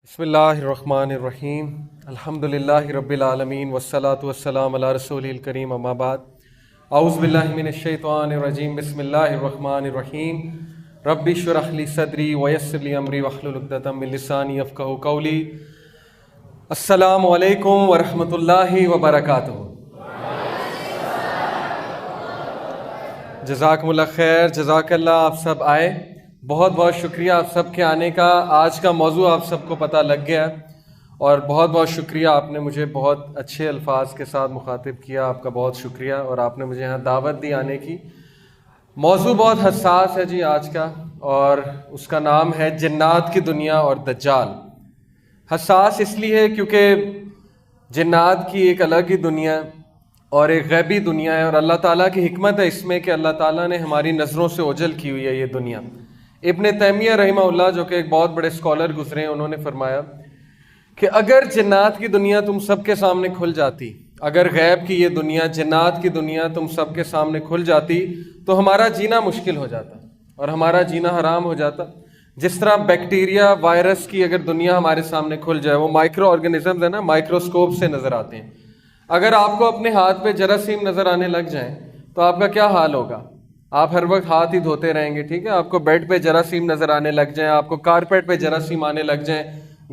بسم اللہ الرحمن الرحیم الحمدللہ رب العالمین والصلاة والسلام علی رسول الکریم اما بعد اعوذ باللہ من الشیطان الرجیم بسم اللہ الرحمن الرحیم رب اشرح لی صدری ویسر لی امری واحلل عقدۃ من لسانی یفقہوا قولی۔ السلام علیکم ورحمۃ اللہ وبرکاتہ۔ جزاکم اللہ خیر، جزاک اللہ۔ آپ سب آئے، بہت بہت شکریہ آپ سب کے آنے کا۔ آج کا موضوع آپ سب کو پتہ لگ گیا اور بہت بہت شکریہ، آپ نے مجھے بہت اچھے الفاظ کے ساتھ مخاطب کیا، آپ کا بہت شکریہ، اور آپ نے مجھے یہاں دعوت دی آنے کی۔ موضوع بہت حساس ہے جی آج کا، اور اس کا نام ہے جنات کی دنیا اور دجال۔ حساس اس لیے کیونکہ جنات کی ایک الگ ہی دنیا اور ایک غیبی دنیا ہے، اور اللہ تعالیٰ کی حکمت ہے اس میں کہ اللہ تعالیٰ نے ہماری نظروں سے اوجھل کی ہوئی ہے یہ دنیا۔ ابن تیمیہ رحمہ اللہ جو کہ ایک بہت بڑے اسکالر گزرے ہیں، انہوں نے فرمایا کہ اگر جنات کی دنیا تم سب کے سامنے کھل جاتی، اگر غیب کی یہ دنیا، جنات کی دنیا تم سب کے سامنے کھل جاتی تو ہمارا جینا مشکل ہو جاتا اور ہمارا جینا حرام ہو جاتا۔ جس طرح بیکٹیریا، وائرس کی اگر دنیا ہمارے سامنے کھل جائے، وہ مائکرو آرگنزمز ہیں نا، مائکروسکوپ سے نظر آتے ہیں۔ اگر آپ کو اپنے ہاتھ پہ جراثیم نظر آنے لگ جائیں تو آپ کا کیا حال ہوگا؟ آپ ہر وقت ہاتھ ہی دھوتے رہیں گے، ٹھیک ہے؟ آپ کو بیڈ پہ جراثیم نظر آنے لگ جائیں، آپ کو کارپیٹ پہ جراثیم آنے لگ جائیں،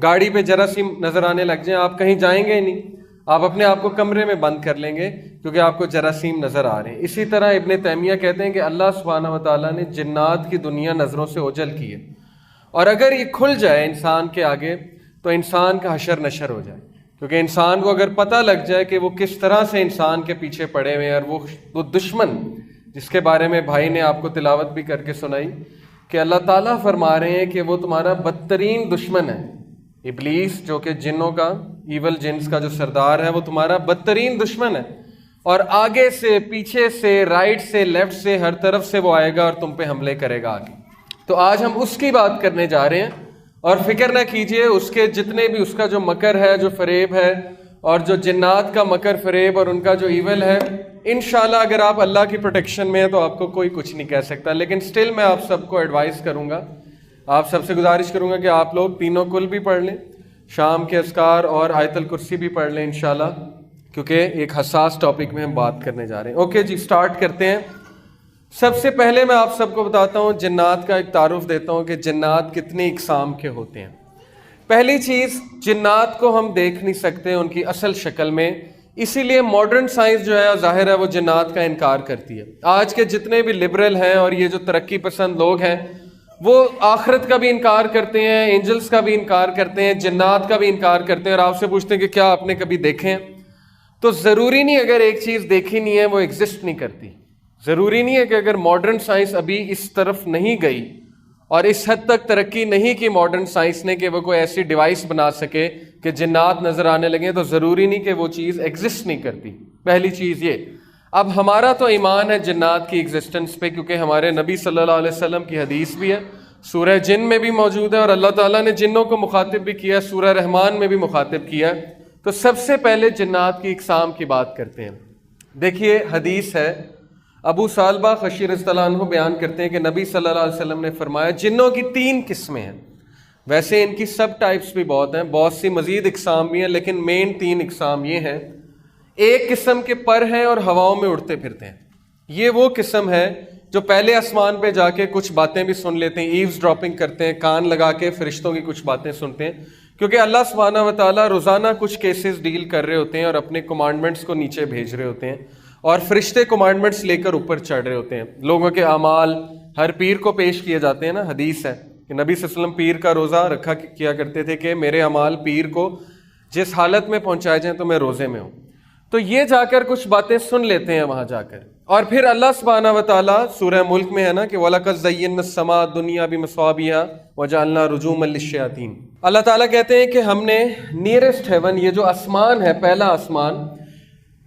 گاڑی پہ جراثیم نظر آنے لگ جائیں، آپ کہیں جائیں گے ہی نہیں، آپ اپنے آپ کو کمرے میں بند کر لیں گے کیونکہ آپ کو جراثیم نظر آ رہے ہیں۔ اسی طرح ابن تیمیہ کہتے ہیں کہ اللہ سبحانہ و تعالیٰ نے جنات کی دنیا نظروں سے اوجھل کی ہے، اور اگر یہ کھل جائے انسان کے آگے تو انسان کا حشر نشر ہو جائے، کیونکہ انسان کو اگر پتہ لگ جائے کہ وہ کس طرح سے انسان کے پیچھے پڑے ہوئے ہیں، اور وہ دشمن جس کے بارے میں بھائی نے آپ کو تلاوت بھی کر کے سنائی کہ اللہ تعالیٰ فرما رہے ہیں کہ وہ تمہارا بدترین دشمن ہے، ابلیس جو کہ جنوں کا، ایول جنس کا جو سردار ہے، وہ تمہارا بدترین دشمن ہے، اور آگے سے، پیچھے سے، رائٹ سے، لیفٹ سے، ہر طرف سے وہ آئے گا اور تم پہ حملے کرے گا آگے۔ تو آج ہم اس کی بات کرنے جا رہے ہیں، اور فکر نہ کیجئے اس کے جتنے بھی، اس کا جو مکر ہے، جو فریب ہے، اور جو جنات کا مکر فریب اور ان کا جو ایول ہے، انشاءاللہ اگر آپ اللہ کی پروٹیکشن میں ہیں تو آپ کو کوئی کچھ نہیں کہہ سکتا۔ لیکن سٹل میں آپ سب کو ایڈوائز کروں گا، آپ سب سے گزارش کروں گا کہ آپ لوگ تینوں کل بھی پڑھ لیں، شام کے اذکار اور آیت الکرسی بھی پڑھ لیں انشاءاللہ، کیونکہ ایک حساس ٹاپک میں ہم بات کرنے جا رہے ہیں۔ اوکے جی، سٹارٹ کرتے ہیں۔ سب سے پہلے میں آپ سب کو بتاتا ہوں، جنات کا ایک تعارف دیتا ہوں کہ جنات کتنی اقسام کے ہوتے ہیں۔ پہلی چیز، جنات کو ہم دیکھ نہیں سکتے ان کی اصل شکل میں، اسی لیے ماڈرن سائنس جو ہے ظاہر ہے وہ جنات کا انکار کرتی ہے۔ آج کے جتنے بھی لبرل ہیں اور یہ جو ترقی پسند لوگ ہیں، وہ آخرت کا بھی انکار کرتے ہیں، اینجلز کا بھی انکار کرتے ہیں، جنات کا بھی انکار کرتے ہیں، اور آپ سے پوچھتے ہیں کہ کیا آپ نے کبھی دیکھے ہیں؟ تو ضروری نہیں اگر ایک چیز دیکھی نہیں ہے وہ ایگزسٹ نہیں کرتی۔ ضروری نہیں ہے کہ اگر ماڈرن سائنس ابھی اس طرف نہیں گئی اور اس حد تک ترقی نہیں کی ماڈرن سائنس نے کہ وہ کوئی ایسی ڈیوائس بنا سکے کہ جنات نظر آنے لگیں، تو ضروری نہیں کہ وہ چیز ایگزسٹ نہیں کرتی۔ پہلی چیز یہ۔ اب ہمارا تو ایمان ہے جنات کی ایگزسٹنس پہ، کیونکہ ہمارے نبی صلی اللہ علیہ وسلم کی حدیث بھی ہے، سورہ جن میں بھی موجود ہے، اور اللہ تعالیٰ نے جنوں کو مخاطب بھی کیا، سورہ رحمان میں بھی مخاطب کیا۔ تو سب سے پہلے جنات کی اقسام کی بات کرتے ہیں۔ دیکھیے حدیث ہے، ابو ثعلبہ خشی رضی اللہ عنہ بیان کرتے ہیں کہ نبی صلی اللہ علیہ وسلم نے فرمایا جنوں کی 3 قسمیں ہیں۔ ویسے ان کی سب ٹائپس بھی بہت ہیں، بہت سی مزید اقسام بھی ہیں، لیکن مین 3 اقسام یہ ہیں۔ ایک قسم کے پر ہیں اور ہواؤں میں اڑتے پھرتے ہیں۔ یہ وہ قسم ہے جو پہلے آسمان پہ جا کے کچھ باتیں بھی سن لیتے ہیں، ایوز ڈراپنگ کرتے ہیں، کان لگا کے فرشتوں کی کچھ باتیں سنتے ہیں، کیونکہ اللہ سبحانہ و تعالیٰ روزانہ کچھ کیسز ڈیل کر رہے ہوتے ہیں اور اپنے کمانڈمنٹس کو نیچے بھیج رہے ہوتے ہیں، اور فرشتے کمانڈمنٹس لے کر اوپر چڑھ رہے ہوتے ہیں۔ لوگوں کے اعمال ہر پیر کو پیش کیے جاتے ہیں نا، حدیث ہے کہ نبی صلی اللہ علیہ وسلم پیر کا روزہ رکھا کیا کرتے تھے کہ میرے اعمال پیر کو جس حالت میں پہنچائے جائیں تو میں روزے میں ہوں۔ تو یہ جا کر کچھ باتیں سن لیتے ہیں وہاں جا کر، اور پھر اللہ سبحانہ و تعالیٰ سورہ ملک میں ہے نا کہ وَلَقَدْ زَيَّنَّا السَّمَاءَ الدُّنْيَا بِمَصَابِيحَ وَجَعَلْنَا رُجُومًا لِلشَّيَاطِينِ۔ اللہ تعالیٰ کہتے ہیں کہ ہم نے نیئرسٹ ہیون، یہ جو آسمان ہے، پہلا آسمان،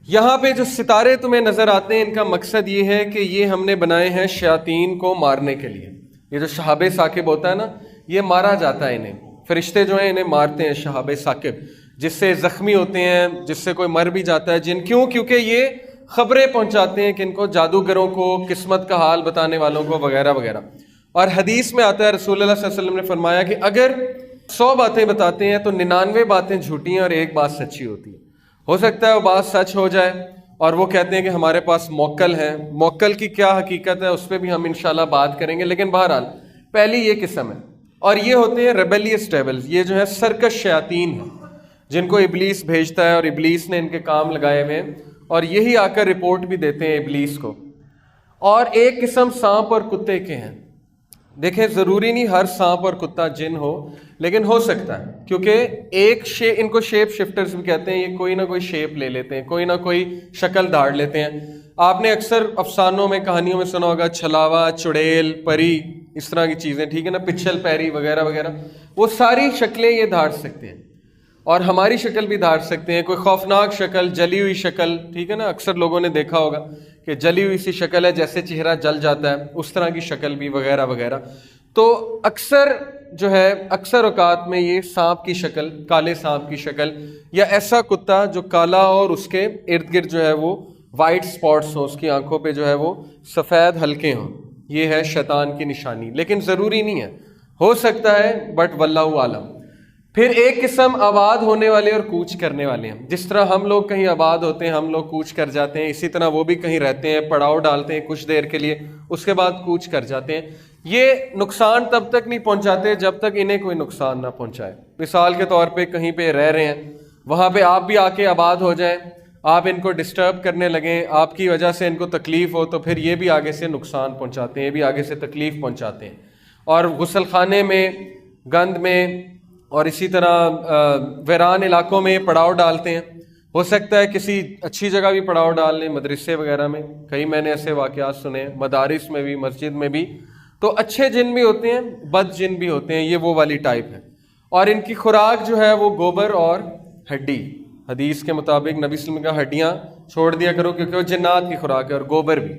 یہاں پہ جو ستارے تمہیں نظر آتے ہیں، ان کا مقصد یہ ہے کہ یہ ہم نے بنائے ہیں شیاطین کو مارنے کے لیے۔ یہ جو شہاب ثاقب ہوتا ہے نا، یہ مارا جاتا ہے انہیں، فرشتے جو ہیں انہیں مارتے ہیں شہاب ثاقب، جس سے زخمی ہوتے ہیں، جس سے کوئی مر بھی جاتا ہے جن، کیونکہ یہ خبریں پہنچاتے ہیں کن کو؟ جادوگروں کو، قسمت کا حال بتانے والوں کو، وغیرہ وغیرہ۔ اور حدیث میں آتا ہے، رسول اللہ صلی اللہ علیہ وسلم نے فرمایا کہ اگر 100 باتیں بتاتے ہیں تو 99 باتیں جھوٹی ہیں اور ایک بات سچی ہوتی ہے. ہو سکتا ہے وہ بات سچ ہو جائے اور وہ کہتے ہیں کہ ہمارے پاس موکل ہے. موکل کی کیا حقیقت ہے اس پہ بھی ہم انشاءاللہ بات کریں گے. لیکن بہرحال پہلی یہ قسم ہے، اور یہ ہوتے ہیں ریبیلیس ڈیولز. یہ جو ہے سرکش شیاطین ہیں جن کو ابلیس بھیجتا ہے اور ابلیس نے ان کے کام لگائے ہوئے ہیں اور یہی آ کر رپورٹ بھی دیتے ہیں ابلیس کو. اور ایک قسم سانپ اور کتے کے ہیں. دیکھیں ضروری نہیں ہر سانپ اور کتا جن ہو، لیکن ہو سکتا ہے، کیونکہ ان کو شیپ شفٹرز بھی کہتے ہیں. یہ کوئی نہ کوئی شیپ لے لیتے ہیں، کوئی نہ کوئی شکل دھاڑ لیتے ہیں. آپ نے اکثر افسانوں میں کہانیوں میں سنا ہوگا چھلاوا، چڑیل، پری، اس طرح کی چیزیں، ٹھیک ہے نا، پچھل پیری وغیرہ وغیرہ. وہ ساری شکلیں یہ دھاڑ سکتے ہیں اور ہماری شکل بھی دھاڑ سکتے ہیں. کوئی خوفناک شکل، جلی ہوئی شکل، ٹھیک ہے نا، اکثر لوگوں نے دیکھا ہوگا کہ جلی ہوئی سی شکل ہے، جیسے چہرہ جل جاتا ہے اس طرح کی شکل بھی، وغیرہ وغیرہ. تو اکثر اوقات میں یہ سانپ کی شکل، کالے سانپ کی شکل، یا ایسا کتا جو کالا اور اس کے ارد گرد جو ہے وہ وائٹ سپاٹس ہوں، اس کی آنکھوں پہ جو ہے وہ سفید حلقے ہوں، یہ ہے شیطان کی نشانی. لیکن ضروری نہیں ہے، ہو سکتا ہے، بٹ واللہ عالم. پھر ایک قسم آباد ہونے والے اور کوچ کرنے والے ہیں. جس طرح ہم لوگ کہیں آباد ہوتے ہیں، ہم لوگ کوچ کر جاتے ہیں، اسی طرح وہ بھی کہیں رہتے ہیں، پڑاؤ ڈالتے ہیں کچھ دیر کے لیے، اس کے بعد کوچ کر جاتے ہیں. یہ نقصان تب تک نہیں پہنچاتے جب تک انہیں کوئی نقصان نہ پہنچائے. مثال کے طور پہ کہیں پہ رہ رہے ہیں، وہاں پہ آپ بھی آ کے آباد ہو جائیں، آپ ان کو ڈسٹرب کرنے لگیں، آپ کی وجہ سے ان کو تکلیف ہو، تو پھر یہ بھی آگے سے نقصان پہنچاتے ہیں، یہ بھی آگے سے تکلیف پہنچاتے ہیں. اور غسل خانے میں، گند میں اور اسی طرح ویران علاقوں میں پڑاؤ ڈالتے ہیں. ہو سکتا ہے کسی اچھی جگہ بھی پڑاؤ ڈال لیں، مدرسے وغیرہ میں، کئی میں نے ایسے واقعات سنے، مدارس میں بھی، مسجد میں بھی. تو اچھے جن بھی ہوتے ہیں، بد جن بھی ہوتے ہیں، یہ وہ والی ٹائپ ہے. اور ان کی خوراک جو ہے وہ گوبر اور ہڈی. حدیث کے مطابق نبی صلی اللہ علیہ وسلم کا ہڈیاں چھوڑ دیا کرو کیونکہ وہ جنات کی خوراک ہے، اور گوبر بھی.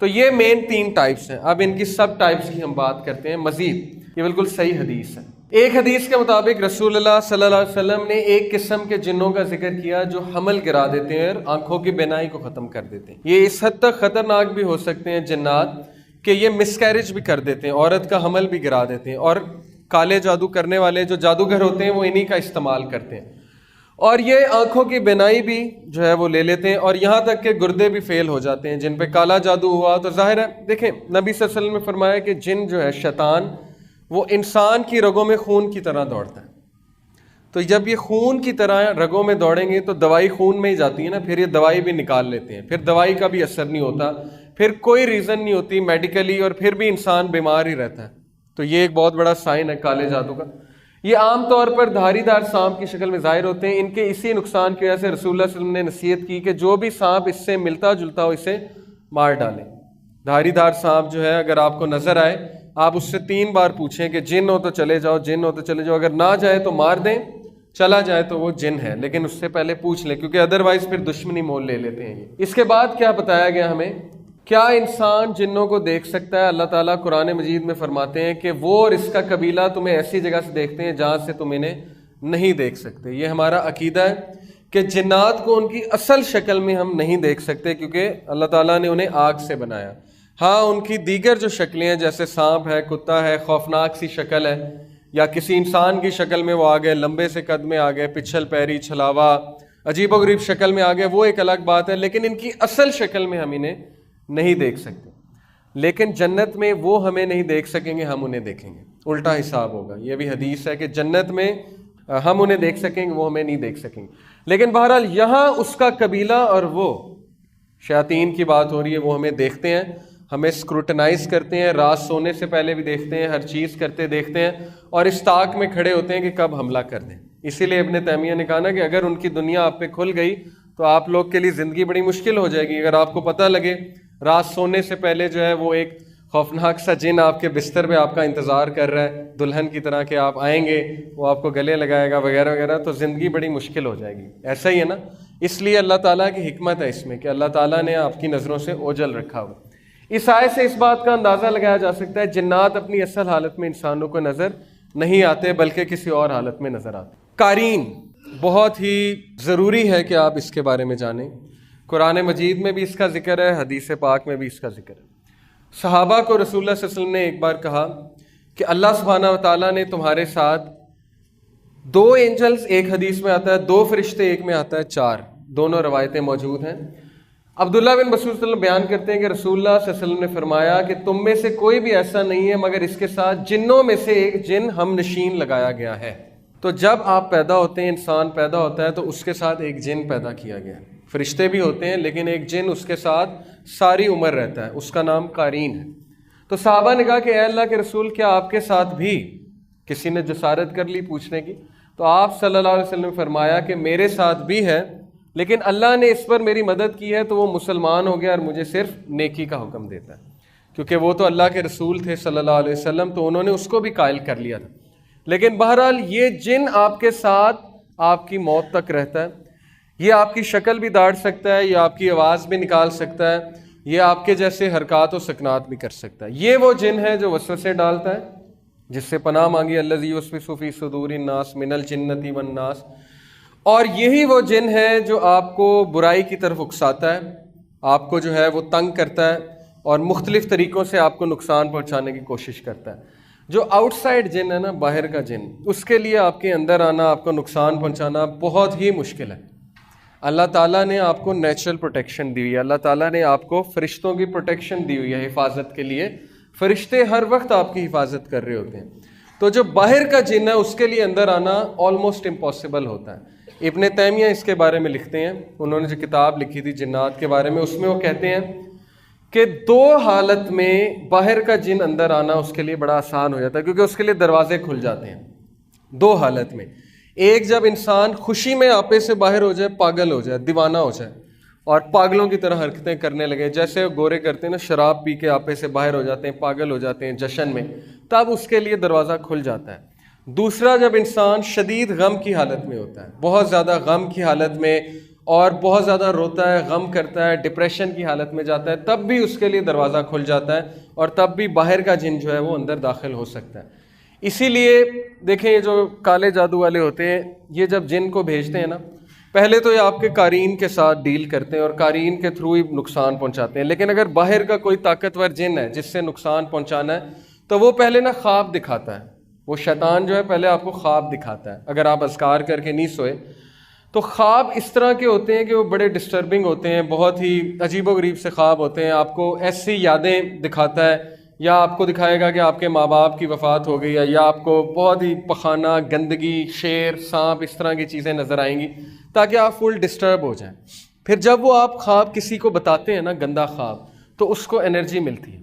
تو یہ مین 3 ٹائپس ہیں. اب ان کی سب ٹائپس کی ہم بات کرتے ہیں مزید. یہ بالکل صحیح حدیث ہے. ایک حدیث کے مطابق رسول اللہ صلی اللہ علیہ وسلم نے ایک قسم کے جنوں کا ذکر کیا جو حمل گرا دیتے ہیں اور آنکھوں کی بینائی کو ختم کر دیتے ہیں. یہ اس حد تک خطرناک بھی ہو سکتے ہیں جنات کہ یہ مس کیریج بھی کر دیتے ہیں، عورت کا حمل بھی گرا دیتے ہیں. اور کالے جادو کرنے والے جو جادوگر ہوتے ہیں وہ انہی کا استعمال کرتے ہیں. اور یہ آنکھوں کی بینائی بھی جو ہے وہ لے لیتے ہیں، اور یہاں تک کہ گردے بھی فیل ہو جاتے ہیں. جن پہ کالا جادو ہوا تو ظاہر ہے، دیکھیں نبی صلی اللہ علیہ وسلم نے فرمایا کہ جن جو ہے شیطان، وہ انسان کی رگوں میں خون کی طرح دوڑتا ہے. تو جب یہ خون کی طرح رگوں میں دوڑیں گے تو دوائی خون میں ہی جاتی ہے نا، پھر یہ دوائی بھی نکال لیتے ہیں، پھر دوائی کا بھی اثر نہیں ہوتا، پھر کوئی ریزن نہیں ہوتی میڈیکلی، اور پھر بھی انسان بیمار ہی رہتا ہے. تو یہ ایک بہت بڑا سائن ہے کالے جادو کا. یہ عام طور پر دھاری دار سانپ کی شکل میں ظاہر ہوتے ہیں. ان کے اسی نقصان کی وجہ سے رسول اللہ صلی اللہ علیہ وسلم نے نصیحت کی کہ جو بھی سانپ اس سے ملتا جلتا ہو اسے مار ڈالیں. دھاری دار سانپ جو ہے اگر آپ کو نظر آئے، آپ اس سے 3 بار پوچھیں کہ جن ہو تو چلے جاؤ، جن ہو تو چلے جاؤ. اگر نہ جائے تو مار دیں، چلا جائے تو وہ جن ہے، لیکن اس سے پہلے پوچھ لیں، کیونکہ ادروائز پھر دشمنی مول لے لیتے ہیں. اس کے بعد کیا بتایا گیا ہمیں؟ کیا انسان جنوں کو دیکھ سکتا ہے؟ اللہ تعالیٰ قرآن مجید میں فرماتے ہیں کہ وہ اور اس کا قبیلہ تمہیں ایسی جگہ سے دیکھتے ہیں جہاں سے تم انہیں نہیں دیکھ سکتے. یہ ہمارا عقیدہ ہے کہ جنات کو ان کی اصل شکل میں ہم نہیں دیکھ سکتے، کیونکہ اللہ تعالیٰ نے انہیں آگ سے بنایا. ہاں ان کی دیگر جو شکلیں ہیں، جیسے سانپ ہے، کتا ہے، خوفناک سی شکل ہے، یا کسی انسان کی شکل میں وہ آ گئے، لمبے سے قد میں آ گئے، پچھل پیری، چھلاوا، عجیب و غریب شکل میں آ گئے، وہ ایک الگ بات ہے. لیکن ان کی اصل شکل میں ہم انہیں نہیں دیکھ سکتے. لیکن جنت میں وہ ہمیں نہیں دیکھ سکیں گے، ہم انہیں دیکھیں گے. الٹا حساب ہوگا. یہ بھی حدیث ہے کہ جنت میں ہم انہیں دیکھ سکیں گے، وہ ہمیں نہیں دیکھ سکیں گے. لیکن بہرحال یہاں اس کا قبیلہ اور وہ شیاطین کی بات ہو رہی ہے، وہ ہمیں دیکھتے ہیں، ہمیں اسکروٹنائز کرتے ہیں، رات سونے سے پہلے بھی دیکھتے ہیں، ہر چیز کرتے دیکھتے ہیں، اور اس طاق میں کھڑے ہوتے ہیں کہ کب حملہ کر دیں. اسی لیے ابن تیمیہ نے کہا نا کہ اگر ان کی دنیا آپ پہ کھل گئی تو آپ لوگ کے لیے زندگی بڑی مشکل ہو جائے گی. اگر آپ کو پتہ لگے رات سونے سے پہلے جو ہے وہ ایک خوفناک سا جن آپ کے بستر پہ آپ کا انتظار کر رہا ہے دلہن کی طرح کہ آپ آئیں گے، وہ آپ کو گلے لگائے گا وغیرہ وغیرہ، تو زندگی بڑی مشکل ہو جائے گی. ایسا ہی ہے نا. اس لیے اللہ تعالیٰ کی حکمت ہے اس میں کہ اللہ تعالیٰ نے آپ کی نظروں سے اوجھل رکھا ہوا. اس آیت سے اس بات کا اندازہ لگایا جا سکتا ہے جنات اپنی اصل حالت میں انسانوں کو نظر نہیں آتے، بلکہ کسی اور حالت میں نظر آتے. قارین بہت ہی ضروری ہے کہ آپ اس کے بارے میں جانیں. قرآن مجید میں بھی اس کا ذکر ہے، حدیث پاک میں بھی اس کا ذکر ہے. صحابہ کو رسول اللہ صلی اللہ علیہ وسلم نے ایک بار کہا کہ اللہ سبحانہ و تعالیٰ نے تمہارے ساتھ دو اینجلز ایک حدیث میں آتا ہے، دو فرشتے ایک میں آتا ہے، چار، دونوں روایتیں موجود ہیں۔ عبداللہ بن مسعود صلی اللہ علیہ وسلم بیان کرتے ہیں کہ رسول اللہ صلی اللہ علیہ وسلم نے فرمایا کہ تم میں سے کوئی بھی ایسا نہیں ہے مگر اس کے ساتھ جنوں میں سے ایک جن ہم نشین لگایا گیا ہے۔ تو جب آپ پیدا ہوتے ہیں، انسان پیدا ہوتا ہے تو اس کے ساتھ ایک جن پیدا کیا گیا ہے۔ فرشتے بھی ہوتے ہیں لیکن ایک جن اس کے ساتھ ساری عمر رہتا ہے، اس کا نام قارین ہے۔ تو صحابہ نے کہا کہ اے اللہ کے رسول، کیا آپ کے ساتھ بھی؟ کسی نے جسارت کر لی پوچھنے کی، تو آپ صلی اللہ علیہ وسلم نے فرمایا کہ میرے ساتھ بھی ہے، لیکن اللہ نے اس پر میری مدد کی ہے تو وہ مسلمان ہو گیا اور مجھے صرف نیکی کا حکم دیتا ہے، کیونکہ وہ تو اللہ کے رسول تھے صلی اللہ علیہ وسلم، تو انہوں نے اس کو بھی قائل کر لیا تھا۔ لیکن بہرحال یہ جن آپ کے ساتھ آپ کی موت تک رہتا ہے، یہ آپ کی شکل بھی داڑ سکتا ہے، یہ آپ کی آواز بھی نکال سکتا ہے، یہ آپ کے جیسے حرکات و سکنات بھی کر سکتا ہے۔ یہ وہ جن ہے جو وسوسے ڈالتا ہے، جس سے پناہ مانگی الذی یوسوس فی صدور الناس من الجنۃ والناس، اور یہی وہ جن ہے جو آپ کو برائی کی طرف اکساتا ہے، آپ کو جو ہے وہ تنگ کرتا ہے اور مختلف طریقوں سے آپ کو نقصان پہنچانے کی کوشش کرتا ہے۔ جو آؤٹ سائڈ جن ہے نا، باہر کا جن، اس کے لیے آپ کے اندر آنا، آپ کو نقصان پہنچانا بہت ہی مشکل ہے۔ اللہ تعالیٰ نے آپ کو نیچرل پروٹیکشن دی ہوئی ہے، اللہ تعالیٰ نے آپ کو فرشتوں کی پروٹیکشن دی ہوئی ہے حفاظت کے لیے، فرشتے ہر وقت آپ کی حفاظت کر رہے ہوتے ہیں۔ تو جو باہر کا جن ہے اس کے لیے اندر آنا آلموسٹ امپاسبل ہوتا ہے۔ ابن تیمیہ اس کے بارے میں لکھتے ہیں، انہوں نے جو کتاب لکھی تھی جنات کے بارے میں، اس میں وہ کہتے ہیں کہ دو حالت میں باہر کا جن اندر آنا اس کے لیے بڑا آسان ہو جاتا ہے، کیونکہ اس کے لیے دروازے کھل جاتے ہیں۔ دو حالت میں، ایک جب انسان خوشی میں آپے سے باہر ہو جائے، پاگل ہو جائے، دیوانہ ہو جائے اور پاگلوں کی طرح حرکتیں کرنے لگے، جیسے گورے کرتے ہیں نا، شراب پی کے آپے سے باہر ہو جاتے ہیں، پاگل ہو جاتے ہیں جشن میں، تب اس کے لیے دروازہ کھل جاتا ہے۔ دوسرا، جب انسان شدید غم کی حالت میں ہوتا ہے، بہت زیادہ غم کی حالت میں، اور بہت زیادہ روتا ہے، غم کرتا ہے، ڈپریشن کی حالت میں جاتا ہے، تب بھی اس کے لیے دروازہ کھل جاتا ہے اور تب بھی باہر کا جن جو ہے وہ اندر داخل ہو سکتا ہے۔ اسی لیے دیکھیں، یہ جو کالے جادو والے ہوتے ہیں، یہ جب جن کو بھیجتے ہیں نا، پہلے تو یہ آپ کے قارین کے ساتھ ڈیل کرتے ہیں اور قارین کے تھرو ہی نقصان پہنچاتے ہیں، لیکن اگر باہر کا کوئی طاقتور جن ہے جس سے نقصان پہنچانا ہے تو وہ پہلے نا خواب دکھاتا ہے۔ وہ شیطان جو ہے پہلے آپ کو خواب دکھاتا ہے، اگر آپ اذکار کر کے نہیں سوئے تو خواب اس طرح کے ہوتے ہیں کہ وہ بڑے ڈسٹربنگ ہوتے ہیں، بہت ہی عجیب و غریب سے خواب ہوتے ہیں۔ آپ کو ایسی یادیں دکھاتا ہے، یا آپ کو دکھائے گا کہ آپ کے ماں باپ کی وفات ہو گئی ہے، یا آپ کو بہت ہی پخانہ، گندگی، شیر، سانپ، اس طرح کی چیزیں نظر آئیں گی تاکہ آپ فل ڈسٹرب ہو جائیں۔ پھر جب وہ آپ خواب کسی کو بتاتے ہیں نا، گندا خواب، تو اس کو انرجی ملتی ہے،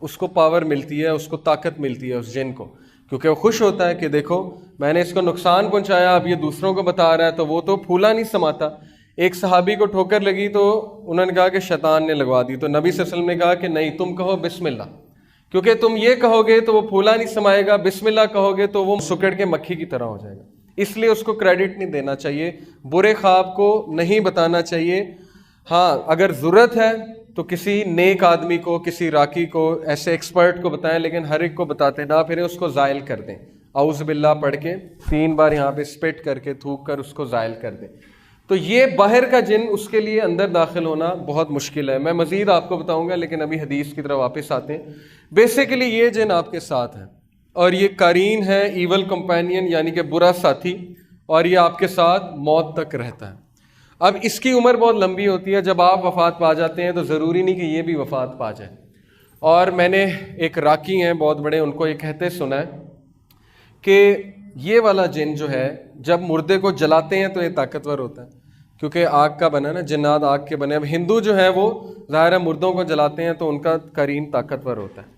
اس کو پاور ملتی ہے، اس کو طاقت ملتی ہے اس جن کو، کیونکہ وہ خوش ہوتا ہے کہ دیکھو میں نے اس کو نقصان پہنچایا، اب یہ دوسروں کو بتا رہا ہے، تو وہ تو پھولا نہیں سماتا۔ ایک صحابی کو ٹھوکر لگی تو انہوں نے کہا کہ شیطان نے لگوا دی، تو نبی صلی اللہ علیہ وسلم نے کہا کہ نہیں، تم کہو بسم اللہ، کیونکہ تم یہ کہو گے تو وہ پھولا نہیں سمائے گا، بسم اللہ کہو گے تو وہ سکڑ کے مکھی کی طرح ہو جائے گا۔ اس لیے اس کو کریڈٹ نہیں دینا چاہیے، برے خواب کو نہیں بتانا چاہیے۔ ہاں، اگر ضرورت ہے تو کسی نیک آدمی کو، کسی راکی کو، ایسے ایکسپرٹ کو بتائیں، لیکن ہر ایک کو بتاتے نہ پھریں، اس کو زائل کر دیں، اعوذ باللہ پڑھ کے 3 بار یہاں پہ اسپٹ کر کے، تھوک کر اس کو زائل کر دیں۔ تو یہ باہر کا جن، اس کے لیے اندر داخل ہونا بہت مشکل ہے۔ میں مزید آپ کو بتاؤں گا، لیکن ابھی حدیث کی طرف واپس آتے ہیں۔ بیسیکلی یہ جن آپ کے ساتھ ہے، اور یہ قرین ہے، ایول کمپینین، یعنی کہ برا ساتھی، اور یہ آپ کے ساتھ موت تک رہتا ہے۔ اب اس کی عمر بہت لمبی ہوتی ہے، جب آپ وفات پا جاتے ہیں تو ضروری نہیں کہ یہ بھی وفات پا جائے۔ اور میں نے ایک راکی ہیں بہت بڑے، ان کو یہ کہتے سنا ہے کہ یہ والا جن جو ہے جب مردے کو جلاتے ہیں تو یہ طاقتور ہوتا ہے، کیونکہ آگ کا بنا نا، جنات آگ کے بنے۔ اب ہندو جو ہے وہ ظاہر ہے مردوں کو جلاتے ہیں تو ان کا قرین طاقتور ہوتا ہے۔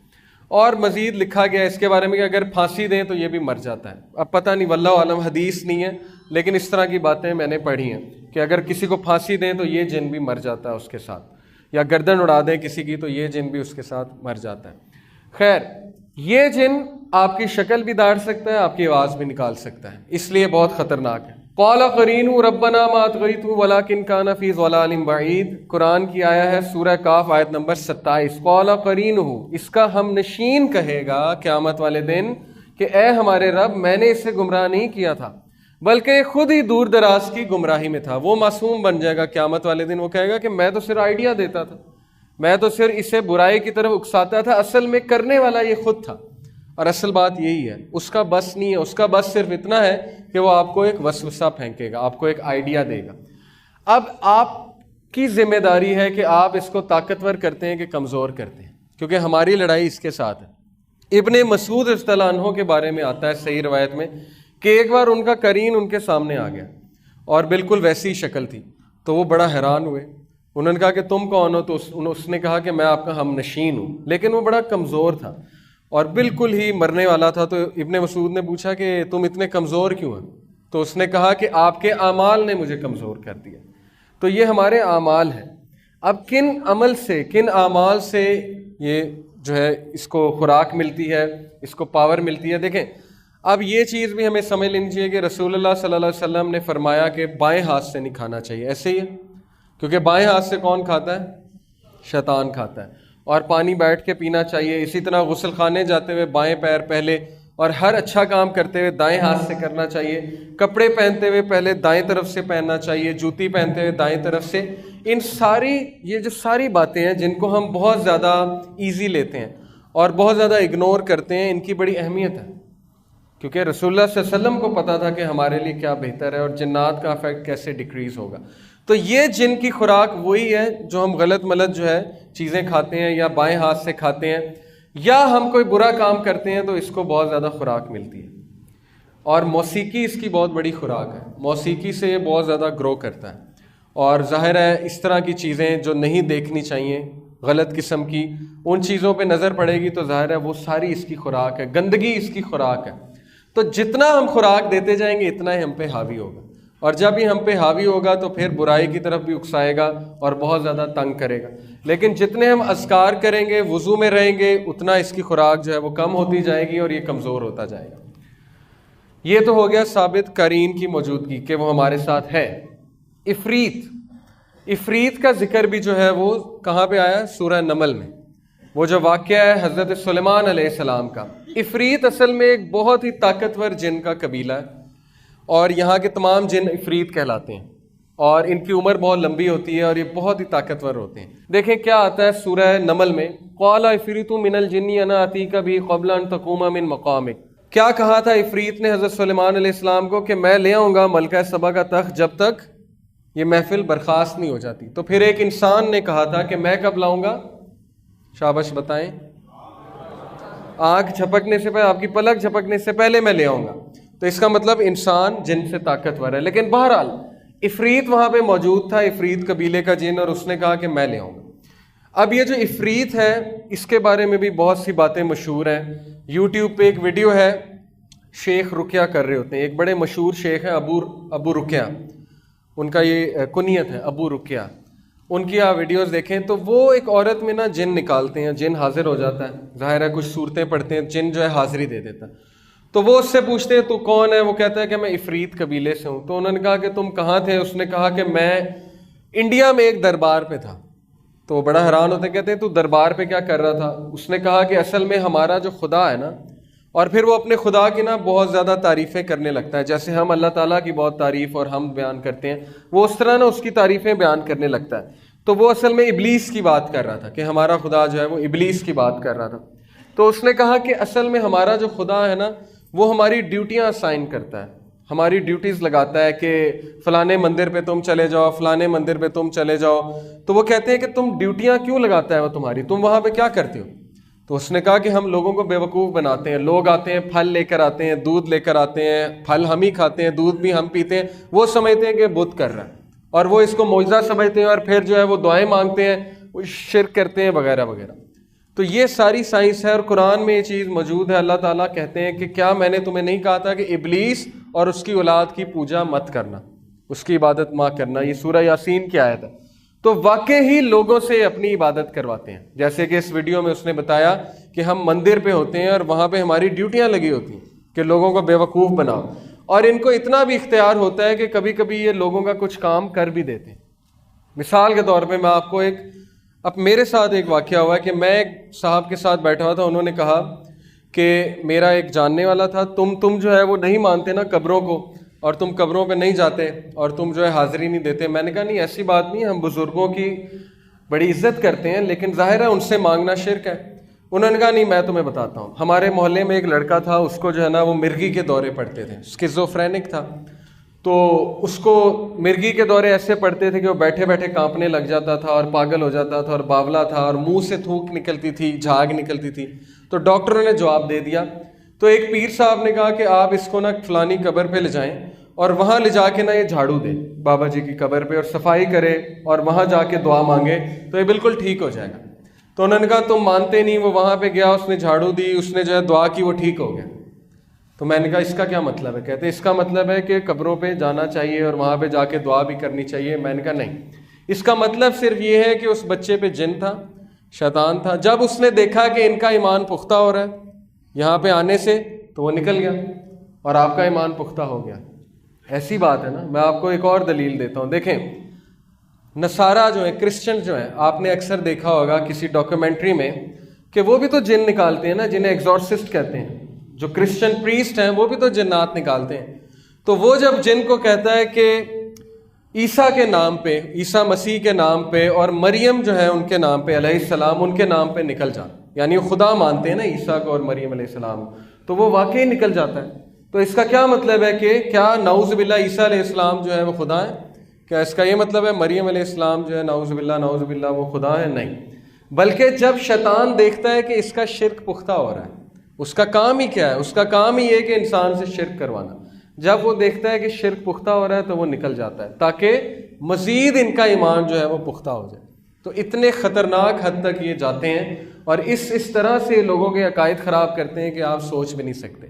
اور مزید لکھا گیا اس کے بارے میں کہ اگر پھانسی دیں تو یہ بھی مر جاتا ہے۔ اب پتہ نہیں، واللہ عالم، حدیث نہیں ہے، لیکن اس طرح کی باتیں میں نے پڑھی ہیں کہ اگر کسی کو پھانسی دیں تو یہ جن بھی مر جاتا ہے اس کے ساتھ، یا گردن اڑا دیں کسی کی تو یہ جن بھی اس کے ساتھ مر جاتا ہے۔ خیر، یہ جن آپ کی شکل بھی داڑ سکتا ہے، آپ کی آواز بھی نکال سکتا ہے، اس لیے بہت خطرناک ہے۔ قال قرینہ ربنا ما اطغیتہ ولکن کان فی ضلال بعید، قرآن کی آیا ہے سورہ کاف آیت نمبر 27۔ قال قرینہ، اس کا ہم نشین کہے گا قیامت والے دن کہ اے ہمارے رب، میں نے اسے گمراہ نہیں کیا تھا بلکہ خود ہی دور دراز کی گمراہی میں تھا۔ وہ معصوم بن جائے گا قیامت والے دن، وہ کہے گا کہ میں تو صرف آئیڈیا دیتا تھا، میں تو صرف اسے برائی کی طرف اکساتا تھا، اصل میں کرنے والا یہ خود تھا۔ اور اصل بات یہی ہے، اس کا بس نہیں ہے، اس کا بس صرف اتنا ہے کہ وہ آپ کو ایک وسوسہ پھینکے گا، آپ کو ایک آئیڈیا دے گا۔ اب آپ کی ذمہ داری ہے کہ آپ اس کو طاقتور کرتے ہیں کہ کمزور کرتے ہیں، کیونکہ ہماری لڑائی اس کے ساتھ ہے۔ ابن مسعود رضی اللہ عنہ کے بارے میں آتا ہے صحیح روایت میں کہ ایک بار ان کا قرین ان کے سامنے آ گیا اور بالکل ویسی شکل تھی، تو وہ بڑا حیران ہوئے۔ انہوں نے کہا کہ تم کون ہو؟ تو اس نے کہا کہ میں آپ کا ہم نشین ہوں، لیکن وہ بڑا کمزور تھا اور بالکل ہی مرنے والا تھا۔ تو ابن مسعود نے پوچھا کہ تم اتنے کمزور کیوں ہیں؟ تو اس نے کہا کہ آپ کے اعمال نے مجھے کمزور کر دیا۔ تو یہ ہمارے اعمال ہیں۔ اب کن عمل سے، کن اعمال سے یہ جو ہے اس کو خوراک ملتی ہے، اس کو پاور ملتی ہے؟ دیکھیں، اب یہ چیز بھی ہمیں سمجھ لینی چاہیے کہ رسول اللہ صلی اللہ علیہ وسلم نے فرمایا کہ بائیں ہاتھ سے نہیں کھانا چاہیے، ایسے ہی ہے، کیونکہ بائیں ہاتھ سے کون کھاتا ہے؟ شیطان کھاتا ہے۔ اور پانی بیٹھ کے پینا چاہیے، اسی طرح غسل خانے جاتے ہوئے بائیں پیر پہلے، اور ہر اچھا کام کرتے ہوئے دائیں ہاتھ سے کرنا چاہیے، کپڑے پہنتے ہوئے پہلے دائیں طرف سے پہننا چاہیے، جوتی پہنتے ہوئے دائیں طرف سے۔ ان ساری یہ جو ساری باتیں ہیں جن کو ہم بہت زیادہ ایزی لیتے ہیں اور بہت زیادہ اگنور کرتے ہیں، ان کی بڑی اہمیت ہے، کیونکہ رسول اللہ صلی اللہ علیہ وسلم کو پتا تھا کہ ہمارے لیے کیا بہتر ہے اور جنات کا افیکٹ کیسے ڈیکریز ہوگا۔ تو یہ جن کی خوراک وہی ہے جو ہم غلط ملت جو ہے چیزیں کھاتے ہیں یا بائیں ہاتھ سے کھاتے ہیں، یا ہم کوئی برا کام کرتے ہیں تو اس کو بہت زیادہ خوراک ملتی ہے۔ اور موسیقی اس کی بہت بڑی خوراک ہے، موسیقی سے یہ بہت زیادہ گرو کرتا ہے۔ اور ظاہر ہے اس طرح کی چیزیں جو نہیں دیکھنی چاہیے، غلط قسم کی، ان چیزوں پہ نظر پڑے گی تو ظاہر ہے وہ ساری اس کی خوراک ہے، گندگی اس کی خوراک ہے۔ تو جتنا ہم خوراک دیتے جائیں گے اتنا ہی ہم پہ حاوی ہوگا، اور جب ہی ہم پہ حاوی ہوگا تو پھر برائی کی طرف بھی اکسائے گا اور بہت زیادہ تنگ کرے گا۔ لیکن جتنے ہم اذکار کریں گے، وضو میں رہیں گے، اتنا اس کی خوراک جو ہے وہ کم ہوتی جائے گی اور یہ کمزور ہوتا جائے گا۔ یہ تو ہو گیا ثابت قرین کی موجودگی کہ وہ ہمارے ساتھ ہے۔ عفریت کا ذکر بھی جو ہے وہ کہاں پہ آیا؟ سورہ نمل میں، وہ جو واقعہ ہے حضرت سلیمان علیہ السلام کا۔ عفریت اصل میں ایک بہت ہی طاقتور جن کا قبیلہ ہے، اور یہاں کے تمام جن عفریت کہلاتے ہیں، اور ان کی عمر بہت لمبی ہوتی ہے اور یہ بہت ہی طاقتور ہوتے ہیں۔ دیکھیں کیا آتا ہے سورہ نمل میں، قال عفریت من الجن انا اتیک بھی قبل ان تقوم من مقامک۔ کیا کہا تھا عفریت نے حضرت سلیمان علیہ السلام کو کہ میں لے آؤں گا ملکہ سبا کا تخت جب تک یہ محفل برخاست نہیں ہو جاتی۔ تو پھر ایک انسان نے کہا تھا کہ میں کب لاؤں گا؟ شاباش بتائیں، آنکھ جھپکنے سے پہلے، آپ کی پلک جھپکنے سے پہلے میں لے آؤں گا۔ تو اس کا مطلب انسان جن سے طاقتور ہے، لیکن بہرحال عفریت وہاں پہ موجود تھا، عفریت قبیلے کا جن، اور اس نے کہا کہ میں لے آؤں گا۔ اب یہ جو عفریت ہے اس کے بارے میں بھی بہت سی باتیں مشہور ہیں۔ یوٹیوب پہ ایک ویڈیو ہے، شیخ رقیہ کر رہے ہوتے ہیں، ایک بڑے مشہور شیخ ہیں ابو رقیہ، ان کا یہ کنیت ہے ابو رقیہ۔ ان کی آپ ویڈیوز دیکھیں تو وہ ایک عورت میں نا جن نکالتے ہیں، جن حاضر ہو جاتا ہے، ظاہر ہے کچھ صورتیں پڑھتے ہیں، جن جو ہے حاضری دے دیتا ہے۔ تو وہ اس سے پوچھتے ہیں تو کون ہے؟ وہ کہتا ہے کہ میں عفریت قبیلے سے ہوں۔ تو انہوں نے کہا کہ تم کہاں تھے؟ اس نے کہا کہ میں انڈیا میں ایک دربار پہ تھا۔ تو وہ بڑا حیران ہوتے، کہتے ہیں تو دربار پہ کیا کر رہا تھا؟ اس نے کہا کہ اصل میں ہمارا جو خدا ہے نا، اور پھر وہ اپنے خدا کی نا بہت زیادہ تعریفیں کرنے لگتا ہے، جیسے ہم اللہ تعالیٰ کی بہت تعریف اور ہم بیان کرتے ہیں، وہ اس طرح نا اس کی تعریفیں بیان کرنے لگتا ہے۔ تو وہ اصل میں ابلیس کی بات کر رہا تھا کہ ہمارا خدا جو ہے وہ ابلیس کی بات کر رہا تھا۔ تو اس نے کہا کہ اصل میں ہمارا جو خدا ہے نا وہ ہماری ڈیوٹیاں اسائن کرتا ہے، ہماری ڈیوٹیز لگاتا ہے کہ فلانے مندر پہ تم چلے جاؤ، فلانے مندر پہ تم چلے جاؤ۔ تو وہ کہتے ہیں کہ تم ڈیوٹیاں کیوں لگاتا ہے وہ تمہاری، تم وہاں پہ کیا کرتے ہو؟ تو اس نے کہا کہ ہم لوگوں کو بیوقوف بناتے ہیں، لوگ آتے ہیں پھل لے کر آتے ہیں، دودھ لے کر آتے ہیں، پھل ہم ہی کھاتے ہیں، دودھ بھی ہم پیتے ہیں، وہ سمجھتے ہیں کہ بت کر رہا ہے اور وہ اس کو معجزہ سمجھتے ہیں، اور پھر جو ہے وہ دعائیں مانگتے ہیں، وہ شرک کرتے ہیں وغیرہ وغیرہ۔ تو یہ ساری سائنس ہے اور قرآن میں یہ چیز موجود ہے۔ اللہ تعالیٰ کہتے ہیں کہ کیا میں نے تمہیں نہیں کہا تھا کہ ابلیس اور اس کی اولاد کی پوجا مت کرنا، اس کی عبادت مت کرنا؟ یہ سورہ یاسین کی آیت ہے۔ تو واقعی ہی لوگوں سے اپنی عبادت کرواتے ہیں، جیسے کہ اس ویڈیو میں اس نے بتایا کہ ہم مندر پہ ہوتے ہیں اور وہاں پہ ہماری ڈیوٹیاں لگی ہوتی ہیں کہ لوگوں کو بیوقوف بناؤ، اور ان کو اتنا بھی اختیار ہوتا ہے کہ کبھی کبھی یہ لوگوں کا کچھ کام کر بھی دیتے ہیں۔ مثال کے طور پہ میں آپ کو اب میرے ساتھ ایک واقعہ ہوا ہے کہ میں ایک صاحب کے ساتھ بیٹھا ہوا تھا، انہوں نے کہا کہ میرا ایک جاننے والا تھا، تم جو ہے وہ نہیں مانتے نا قبروں کو، اور تم قبروں پہ نہیں جاتے اور تم جو ہے حاضری نہیں دیتے۔ میں نے کہا نہیں ایسی بات نہیں، ہم بزرگوں کی بڑی عزت کرتے ہیں، لیکن ظاہر ہے ان سے مانگنا شرک ہے۔ انہوں نے کہا نہیں میں تمہیں بتاتا ہوں. ہمارے محلے میں ایک لڑکا تھا, اس کو جو ہے نا وہ مرگی کے دورے پڑتے تھے, اسکیزوفرینک تھا. تو اس کو مرگی کے دورے ایسے پڑتے تھے کہ وہ بیٹھے بیٹھے کانپنے لگ جاتا تھا اور پاگل ہو جاتا تھا اور باولا تھا اور منہ سے تھوک نکلتی تھی, جھاگ نکلتی تھی. تو ڈاکٹروں نے جواب دے دیا. تو ایک پیر صاحب نے کہا کہ آپ اس کو نا فلانی قبر پہ لے جائیں اور وہاں لے جا کے نا یہ جھاڑو دے بابا جی کی قبر پہ اور صفائی کرے اور وہاں جا کے دعا مانگے تو یہ بالکل ٹھیک ہو جائے گا. تو انہوں نے کہا تم مانتے نہیں. وہ وہاں پہ گیا, اس نے جھاڑو دی, اس نے جو ہے دعا کی, وہ ٹھیک ہو گیا. تو میں نے کہا اس کا کیا مطلب ہے؟ کہتے اس کا مطلب ہے کہ قبروں پہ جانا چاہیے اور وہاں پہ جا کے دعا بھی کرنی چاہیے. میں نے کہا نہیں, اس کا مطلب صرف یہ ہے کہ اس بچے پہ جن تھا, شیطان تھا. جب اس نے دیکھا کہ ان کا ایمان پختہ ہو رہا ہے یہاں پہ آنے سے تو وہ نکل گیا اور آپ کا ایمان پختہ ہو گیا. ایسی بات ہے نا. میں آپ کو ایک اور دلیل دیتا ہوں. دیکھیں نصارہ جو ہیں, کرسچن جو ہیں, آپ نے اکثر دیکھا ہوگا کسی ڈاکیومنٹری میں کہ وہ بھی تو جن نکالتے ہیں نا, جنہیں ایگزورسسٹ کہتے ہیں. جو کرسچن پریسٹ ہیں وہ بھی تو جنات نکالتے ہیں. تو وہ جب جن کو کہتا ہے کہ عیسیٰ کے نام پہ, عیسیٰ مسیح کے نام پہ اور مریم جو ہے ان کے نام پہ علیہ السلام, ان کے نام پہ نکل جا, یعنی وہ خدا مانتے ہیں نا عیسیٰ کو اور مریم علیہ السلام, تو وہ واقعی نکل جاتا ہے. تو اس کا کیا مطلب ہے کہ کیا نعوذ باللہ عیسیٰ علیہ السلام جو ہے وہ خدا ہے؟ کیا اس کا یہ مطلب ہے مریم علیہ السلام جو ہے نعوذ باللہ وہ خدا ہے؟ نہیں. بلکہ جب شیطان دیکھتا ہے کہ اس کا شرک پختہ ہو رہا ہے, اس کا کام ہی کیا ہے؟ اس کا کام ہی یہ کہ انسان سے شرک کروانا. جب وہ دیکھتا ہے کہ شرک پختہ ہو رہا ہے تو وہ نکل جاتا ہے تاکہ مزید ان کا ایمان جو ہے وہ پختہ ہو جائے. تو اتنے خطرناک حد تک یہ جاتے ہیں اور اس طرح سے لوگوں کے عقائد خراب کرتے ہیں کہ آپ سوچ بھی نہیں سکتے.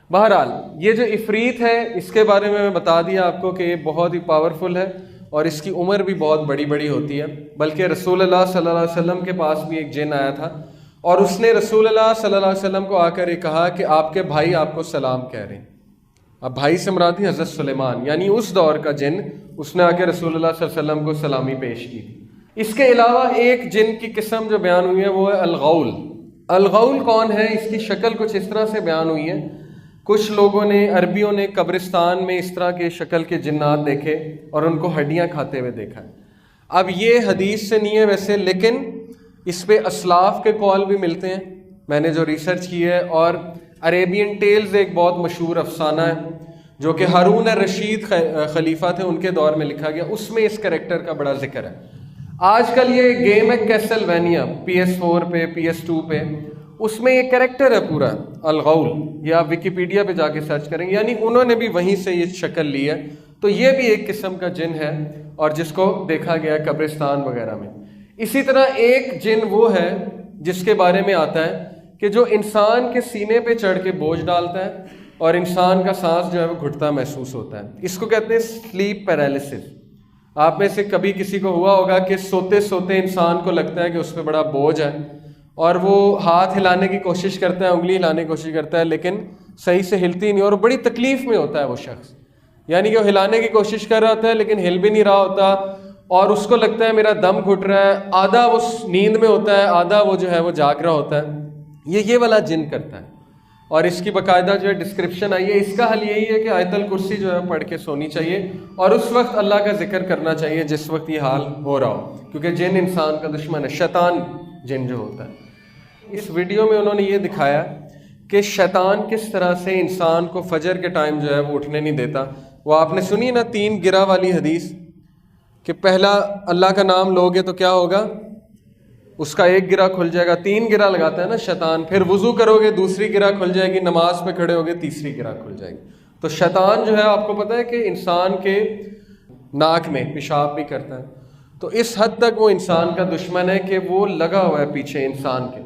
بہرحال یہ جو عفریت ہے اس کے بارے میں بتا دیا آپ کو کہ یہ بہت ہی پاورفل ہے اور اس کی عمر بھی بہت بڑی بڑی ہوتی ہے. بلکہ رسول اللہ صلی اللہ علیہ وسلم کے پاس بھی ایک جن آیا تھا اور اس نے رسول اللہ صلی اللہ علیہ وسلم کو آ کر یہ کہا کہ آپ کے بھائی آپ کو سلام کہہ رہے ہیں. اب بھائی سے مراد ہے حضرت سلیمان, یعنی اس دور کا جن, اس نے آ کے رسول اللہ صلی اللہ علیہ وسلم کو سلامی پیش کی. اس کے علاوہ ایک جن کی قسم جو بیان ہوئی ہے وہ ہے الغول. الغول کون ہے؟ اس کی شکل کچھ اس طرح سے بیان ہوئی ہے. کچھ لوگوں نے, عربیوں نے قبرستان میں اس طرح کے شکل کے جنات دیکھے اور ان کو ہڈیاں کھاتے ہوئے دیکھا. اب یہ حدیث سے نہیں ہے ویسے, لیکن اس پہ اسلاف کے قول بھی ملتے ہیں. میں نے جو ریسرچ کی ہے, اور عریبین ٹیلز ایک بہت مشہور افسانہ ہے جو کہ ہارون الرشید خلیفہ تھے ان کے دور میں لکھا گیا, اس میں اس کریکٹر کا بڑا ذکر ہے. آج کل یہ گیم ہے کیسلوینیا PS4 پہ, PS2 پہ, اس میں یہ کریکٹر ہے پورا الغول. یہ آپ ویکیپیڈیا پہ جا کے سرچ کریں گے, یعنی انہوں نے بھی وہیں سے یہ شکل لی ہے. تو یہ بھی ایک قسم کا جن ہے اور جس کو دیکھا گیا قبرستان وغیرہ میں. اسی طرح ایک جن وہ ہے جس کے بارے میں آتا ہے کہ جو انسان کے سینے پہ چڑھ کے بوجھ ڈالتا ہے اور انسان کا سانس جو ہے وہ گھٹتا محسوس ہوتا ہے. اس کو کہتے ہیں سلیپ پیرالیسس. آپ میں سے کبھی کسی کو ہوا ہوگا کہ سوتے سوتے انسان کو لگتا ہے کہ اس پہ بڑا بوجھ ہے اور وہ ہاتھ ہلانے کی کوشش کرتا ہے, انگلی ہلانے کی کوشش کرتا ہے, لیکن صحیح سے ہلتی نہیں اور بڑی تکلیف میں ہوتا ہے وہ شخص. یعنی کہ وہ ہلانے کی کوشش کر رہا ہوتا ہے لیکن ہل بھی نہیں رہا ہوتا اور اس کو لگتا ہے میرا دم گھٹ رہا ہے. آدھا وہ نیند میں ہوتا ہے, آدھا وہ جو ہے وہ جاگ رہا ہوتا ہے. یہ والا جن کرتا ہے اور اس کی باقاعدہ جو ہے ڈسکرپشن آئی ہے. اس کا حل یہی ہے کہ آیت الکرسی جو ہے پڑھ کے سونی چاہیے اور اس وقت اللہ کا ذکر کرنا چاہیے جس وقت یہ حال ہو رہا ہو, کیونکہ جن انسان کا دشمن ہے, شیطان جن جو ہوتا ہے. اس ویڈیو میں انہوں نے یہ دکھایا کہ شیطان کس طرح سے انسان کو فجر کے ٹائم جو ہے وہ اٹھنے نہیں دیتا. وہ آپ نے سنی نا 3 گرہ والی حدیث کہ پہلا اللہ کا نام لوگے تو کیا ہوگا, اس کا 1 گرہ کھل جائے گا. 3 گرہ لگاتا ہے نا شیطان. پھر وضو کرو گے دوسری گرہ کھل جائے گی, نماز پہ کھڑے ہوگے تیسری گرہ کھل جائے گی. تو شیطان جو ہے آپ کو پتہ ہے کہ انسان کے ناک میں پیشاب بھی کرتا ہے. تو اس حد تک وہ انسان کا دشمن ہے کہ وہ لگا ہوا ہے پیچھے انسان کے.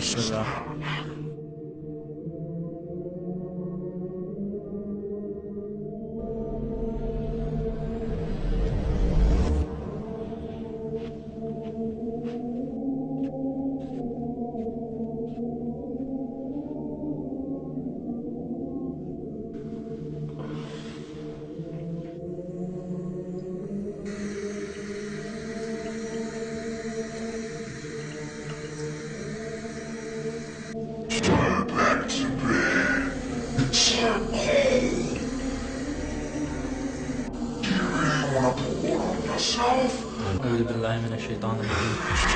بسم اللہ. اعوذ باللہ من الشیطان الرجیم.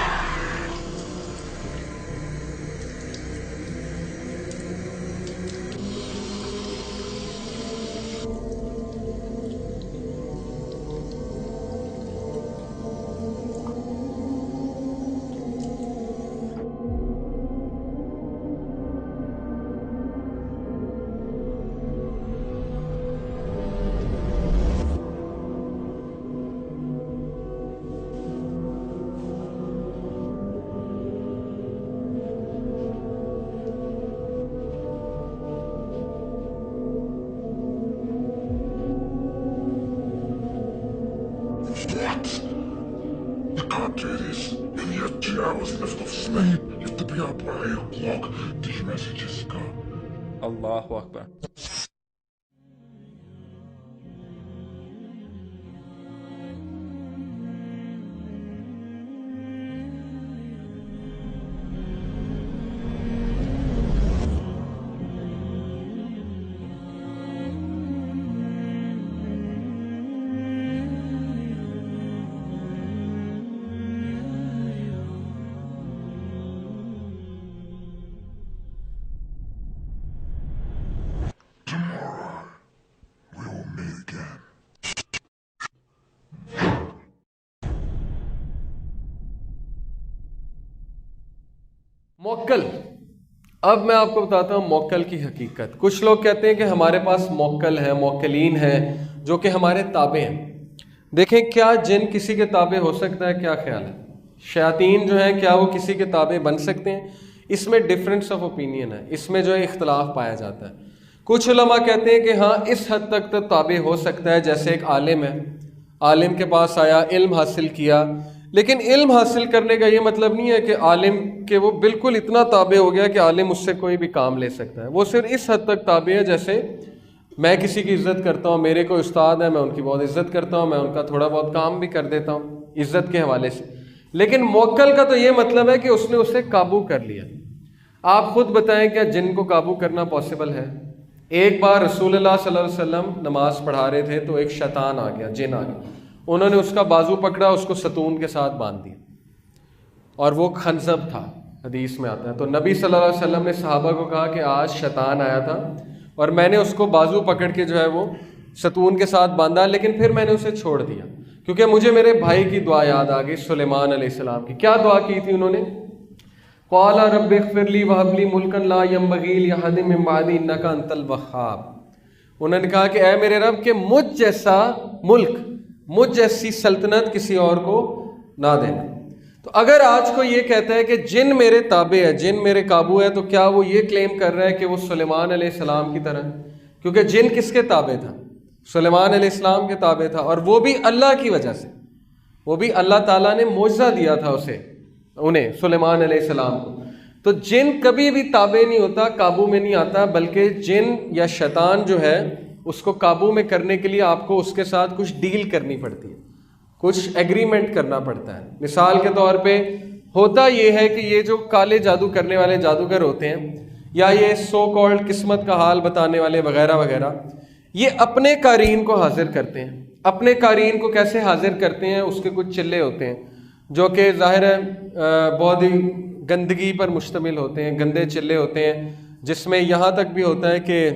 What? You can't do this. And yet 2 hours left of sleep. You have to be up by 8 o'clock. Do you message Jessica? Allahu Akbar. Tomorrow, we will meet again. موکل. اب میں آپ کو بتاتا ہوں موکل کی حقیقت. کچھ لوگ کہتے ہیں کہ ہمارے پاس موکل ہیں، موکلین ہیں جو کہ ہمارے تابع ہیں. دیکھیں کیا جن کسی کے تابع ہو سکتا ہے؟ کیا خیال ہے؟ شیاطین جو ہیں کیا وہ کسی کے تابع بن سکتے ہیں؟ اس میں ڈفرینس آف اوپینین ہے، اس میں جو ہے اختلاف پایا جاتا ہے. کچھ علماء کہتے ہیں کہ ہاں اس حد تک تو تابع ہو سکتا ہے. جیسے ایک عالم ہے، عالم کے پاس آیا، علم حاصل کیا، لیکن علم حاصل کرنے کا یہ مطلب نہیں ہے کہ عالم کہ وہ بالکل اتنا تابع ہو گیا کہ عالم اس سے کوئی بھی کام لے سکتا ہے. وہ صرف اس حد تک تابع ہے جیسے میں کسی کی عزت کرتا ہوں، میرے کوئی استاد ہے، میں ان کی بہت عزت کرتا ہوں، میں ان کا تھوڑا بہت کام بھی کر دیتا ہوں عزت کے حوالے سے. لیکن موکل کا تو یہ مطلب ہے کہ اس نے اسے قابو کر لیا. آپ خود بتائیں کیا جن کو قابو کرنا پاسبل ہے؟ ایک بار رسول اللہ صلی اللہ علیہ وسلم نماز پڑھا رہے تھے تو ایک شیطان آ گیا، جن آ گیا. انہوں نے اس کا بازو پکڑا، اس کو ستون کے ساتھ باندھ دیا، اور وہ خنزب تھا، حدیث میں آتا ہے. تو نبی صلی اللہ علیہ وسلم نے صحابہ کو کہا کہ آج شیطان آیا تھا اور میں نے اس کو بازو پکڑ کے جو ہے وہ ستون کے ساتھ باندھا، لیکن پھر میں نے اسے چھوڑ دیا کیونکہ مجھے میرے بھائی کی دعا یاد آ گئی، سلیمان علیہ السلام کی. کیا دعا کی تھی انہوں نے؟ قال رب اغفر لی وہب لی ملکا لا ينبغی لأحد من بعدی انک انت الوہاب. انہوں نے کہا کہ اے میرے رب کہ مجھ جیسا ملک، مجھ جیسی سلطنت کسی اور کو نہ دینا. تو اگر آج کو یہ کہتا ہے کہ جن میرے تابع ہے، جن میرے قابو ہے، تو کیا وہ یہ کلیم کر رہا ہے کہ وہ سلیمان علیہ السلام کی طرح؟ کیونکہ جن کس کے تابع تھا؟ سلیمان علیہ السلام کے تابع تھا، اور وہ بھی اللہ کی وجہ سے. وہ بھی اللہ تعالیٰ نے معجزہ دیا تھا انہیں سلیمان علیہ السلام کو. تو جن کبھی بھی تابع نہیں ہوتا، قابو میں نہیں آتا، بلکہ جن یا شیطان جو ہے اس کو قابو میں کرنے کے لیے آپ کو اس کے ساتھ کچھ ڈیل کرنی پڑتی ہے، کچھ ایگریمنٹ کرنا پڑتا ہے. مثال کے طور پہ ہوتا یہ ہے کہ یہ جو کالے جادو کرنے والے جادوگر ہوتے ہیں، یا یہ سو کالڈ قسمت کا حال بتانے والے وغیرہ وغیرہ، یہ اپنے قارئین کو حاضر کرتے ہیں. اپنے قارئین کو کیسے حاضر کرتے ہیں؟ اس کے کچھ چلے ہوتے ہیں جو کہ ظاہر ہے بہت ہی گندگی پر مشتمل ہوتے ہیں، گندے چلے ہوتے ہیں، جس میں یہاں تک بھی ہوتا ہے کہ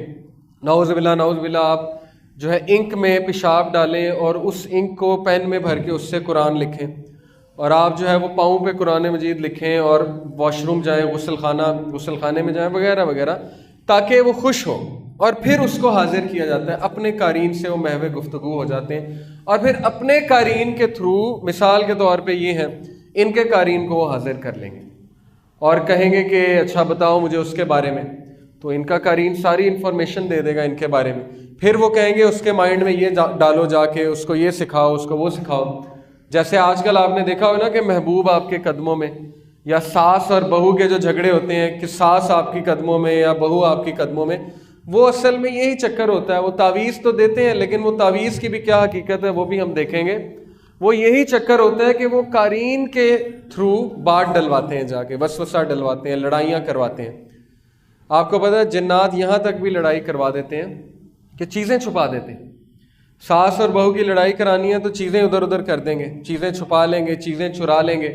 نعوذ باللہ آپ جو ہے انک میں پیشاب ڈالیں اور اس انک کو پین میں بھر کے اس سے قرآن لکھیں، اور آپ جو ہے وہ پاؤں پہ قرآن مجید لکھیں اور واش روم جائیں، غسل خانے میں جائیں وغیرہ وغیرہ، تاکہ وہ خوش ہو. اور پھر اس کو حاضر کیا جاتا ہے. اپنے قارئین سے وہ محو گفتگو ہو جاتے ہیں، اور پھر اپنے قارئین کے تھرو، مثال کے طور پہ یہ ہیں، ان کے قارئین کو وہ حاضر کر لیں گے. اور کہیں گے کہ اچھا بتاؤ مجھے اس کے بارے میں، تو ان کا قارین ساری انفارمیشن دے دے گا ان کے بارے میں. پھر وہ کہیں گے اس کے مائنڈ میں یہ ڈالو جا کے، اس کو یہ سکھاؤ، اس کو وہ سکھاؤ. جیسے آج کل آپ نے دیکھا ہو نا کہ محبوب آپ کے قدموں میں، یا ساس اور بہو کے جو جھگڑے ہوتے ہیں کہ ساس آپ کی قدموں میں یا بہو آپ کی قدموں میں، وہ اصل میں یہی چکر ہوتا ہے. وہ تعویذ تو دیتے ہیں لیکن وہ تعویذ کی بھی کیا حقیقت ہے وہ بھی ہم دیکھیں گے. وہ یہی چکر ہوتا ہے کہ وہ قارین کے تھرو بات ڈلواتے ہیں، جا کے وسوسہ ڈلواتے ہیں، لڑائیاں کرواتے ہیں. آپ کو پتہ ہے جنات یہاں تک بھی لڑائی کروا دیتے ہیں کہ چیزیں چھپا دیتے ہیں. ساس اور بہو کی لڑائی کرانی ہے تو چیزیں ادھر ادھر کر دیں گے، چیزیں چھپا لیں گے، چیزیں چرا لیں گے،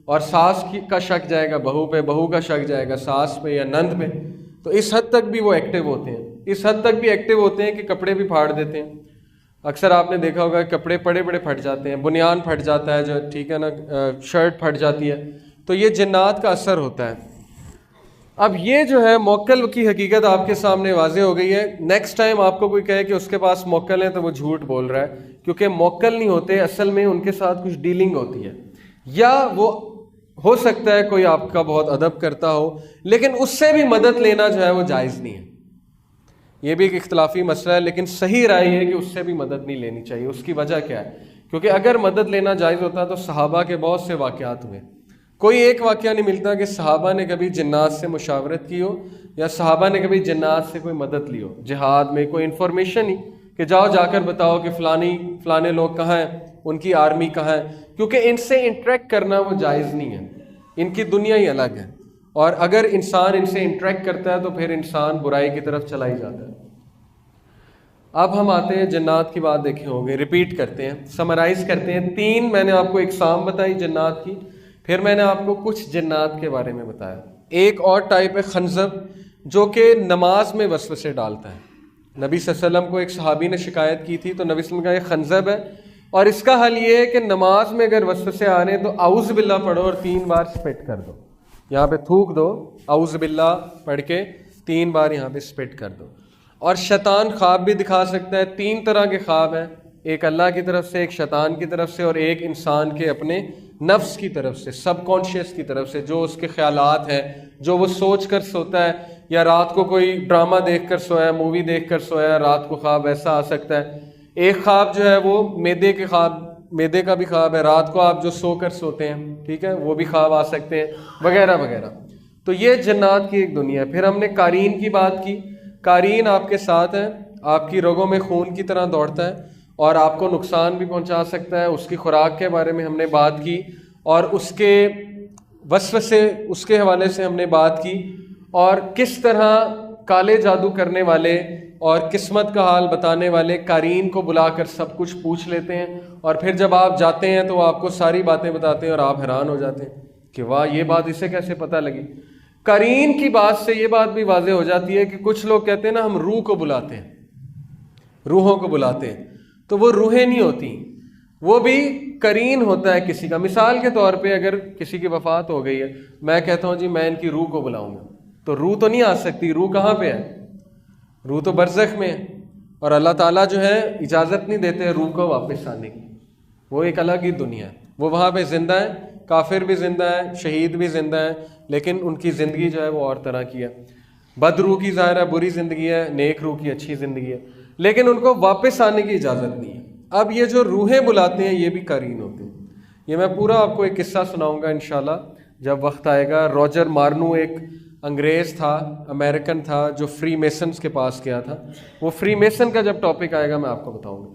اور ساس کا شک جائے گا بہو پہ، بہو کا شک جائے گا ساس پہ یا نند پہ. تو اس حد تک بھی وہ ایکٹیو ہوتے ہیں، اس حد تک بھی ایکٹیو ہوتے ہیں کہ کپڑے بھی پھاڑ دیتے ہیں. اکثر آپ نے دیکھا ہوگا کپڑے بڑے بڑے پھٹ جاتے ہیں، بنیان پھٹ جاتا ہے جو ٹھیک ہے نا، شرٹ پھٹ جاتی ہے. تو یہ جنات کا اثر ہوتا ہے. اب یہ جو ہے موکل کی حقیقت آپ کے سامنے واضح ہو گئی ہے. نیکسٹ ٹائم آپ کو کوئی کہے کہ اس کے پاس موکل ہے تو وہ جھوٹ بول رہا ہے، کیونکہ موکل نہیں ہوتے، اصل میں ان کے ساتھ کچھ ڈیلنگ ہوتی ہے. یا وہ ہو سکتا ہے کوئی آپ کا بہت ادب کرتا ہو، لیکن اس سے بھی مدد لینا جو ہے وہ جائز نہیں ہے. یہ بھی ایک اختلافی مسئلہ ہے، لیکن صحیح رائے ہے کہ اس سے بھی مدد نہیں لینی چاہیے. اس کی وجہ کیا ہے؟ کیونکہ اگر مدد لینا جائز ہوتا تو صحابہ کے بہت سے واقعات ہوئے. کوئی ایک واقعہ نہیں ملتا کہ صحابہ نے کبھی جنات سے مشاورت کی ہو، یا صحابہ نے کبھی جنات سے کوئی مدد لی ہو. جہاد میں کوئی انفارمیشن ہی کہ جاؤ جا کر بتاؤ کہ فلانے لوگ کہاں ہیں، ان کی آرمی کہاں ہے، کیونکہ ان سے انٹریکٹ کرنا وہ جائز نہیں ہے. ان کی دنیا ہی الگ ہے، اور اگر انسان ان سے انٹریکٹ کرتا ہے تو پھر انسان برائی کی طرف چلا ہی جاتا ہے. اب ہم آتے ہیں جنات کی بات دیکھے ہوں گے، ریپیٹ کرتے ہیں، سمرائز کرتے ہیں. 3 میں نے آپ کو اقسام بتائی جنات کی، پھر میں نے آپ کو کچھ جنات کے بارے میں بتایا. ایک اور ٹائپ ہے خنزب، جو کہ نماز میں وسوسے ڈالتا ہے. نبی صلی اللہ علیہ وسلم کو ایک صحابی نے شکایت کی تھی تو نبی صلی اللہ علیہ وسلم نے کہا یہ خنزب ہے، اور اس کا حل یہ ہے کہ نماز میں اگر وسوسے آ رہے ہیں تو اعوذ باللہ پڑھو اور 3 بار سپٹ کر دو. یہاں پہ تھوک دو، اعوذ باللہ پڑھ کے 3 بار یہاں پہ سپٹ کر دو. اور شیطان خواب بھی دکھا سکتا ہے. 3 طرح کے خواب ہیں، ایک اللہ کی طرف سے، ایک شیطان کی طرف سے، اور ایک انسان کے اپنے نفس کی طرف سے، سب کانشیس کی طرف سے، جو اس کے خیالات ہیں، جو وہ سوچ کر سوتا ہے، یا رات کو کوئی ڈرامہ دیکھ کر سویا، مووی دیکھ کر سویا، رات کو خواب ایسا آ سکتا ہے. ایک خواب جو ہے وہ میدے کے خواب، میدے کا بھی خواب ہے، رات کو آپ جو سو کر سوتے ہیں، ٹھیک ہے، وہ بھی خواب آ سکتے ہیں، وغیرہ وغیرہ. تو یہ جنات کی ایک دنیا ہے. پھر ہم نے قارین کی بات کی. قارین آپ کے ساتھ ہے، آپ کی رگوں میں خون کی طرح دوڑتا ہے اور آپ کو نقصان بھی پہنچا سکتا ہے. اس کی خوراک کے بارے میں ہم نے بات کی، اور اس کے وسوسے، اس کے حوالے سے ہم نے بات کی، اور کس طرح کالے جادو کرنے والے اور قسمت کا حال بتانے والے قارین کو بلا کر سب کچھ پوچھ لیتے ہیں، اور پھر جب آپ جاتے ہیں تو وہ آپ کو ساری باتیں بتاتے ہیں اور آپ حیران ہو جاتے ہیں کہ واہ یہ بات اسے کیسے پتہ لگی. قارین کی بات سے یہ بات بھی واضح ہو جاتی ہے کہ کچھ لوگ کہتے ہیں نا ہم روح کو بلاتے ہیں، روحوں کو بلاتے ہیں، تو وہ روحیں نہیں ہوتی، وہ بھی قرین ہوتا ہے کسی کا. مثال کے طور پہ اگر کسی کی وفات ہو گئی ہے، میں کہتا ہوں جی میں ان کی روح کو بلاؤں گا، تو روح تو نہیں آ سکتی. روح کہاں پہ ہے؟ روح تو برزخ میں ہے، اور اللہ تعالیٰ جو ہے اجازت نہیں دیتے روح کو واپس آنے کی. وہ ایک الگ ہی دنیا ہے، وہ وہاں پہ زندہ ہے، کافر بھی زندہ ہے، شہید بھی زندہ ہے، لیکن ان کی زندگی جو ہے وہ اور طرح کی ہے. بد روح کی ظاہر ہے بری زندگی ہے، نیک روح کی اچھی زندگی ہے، لیکن ان کو واپس آنے کی اجازت نہیں ہے. اب یہ جو روحیں بلاتے ہیں یہ بھی قرین ہوتے ہیں. یہ میں پورا آپ کو ایک قصہ سناؤں گا انشاءاللہ جب وقت آئے گا. روجر مارنو ایک انگریز تھا، امریکن تھا، جو فری میسنز کے پاس گیا تھا. وہ فری میسن کا جب ٹاپک آئے گا میں آپ کو بتاؤں گا.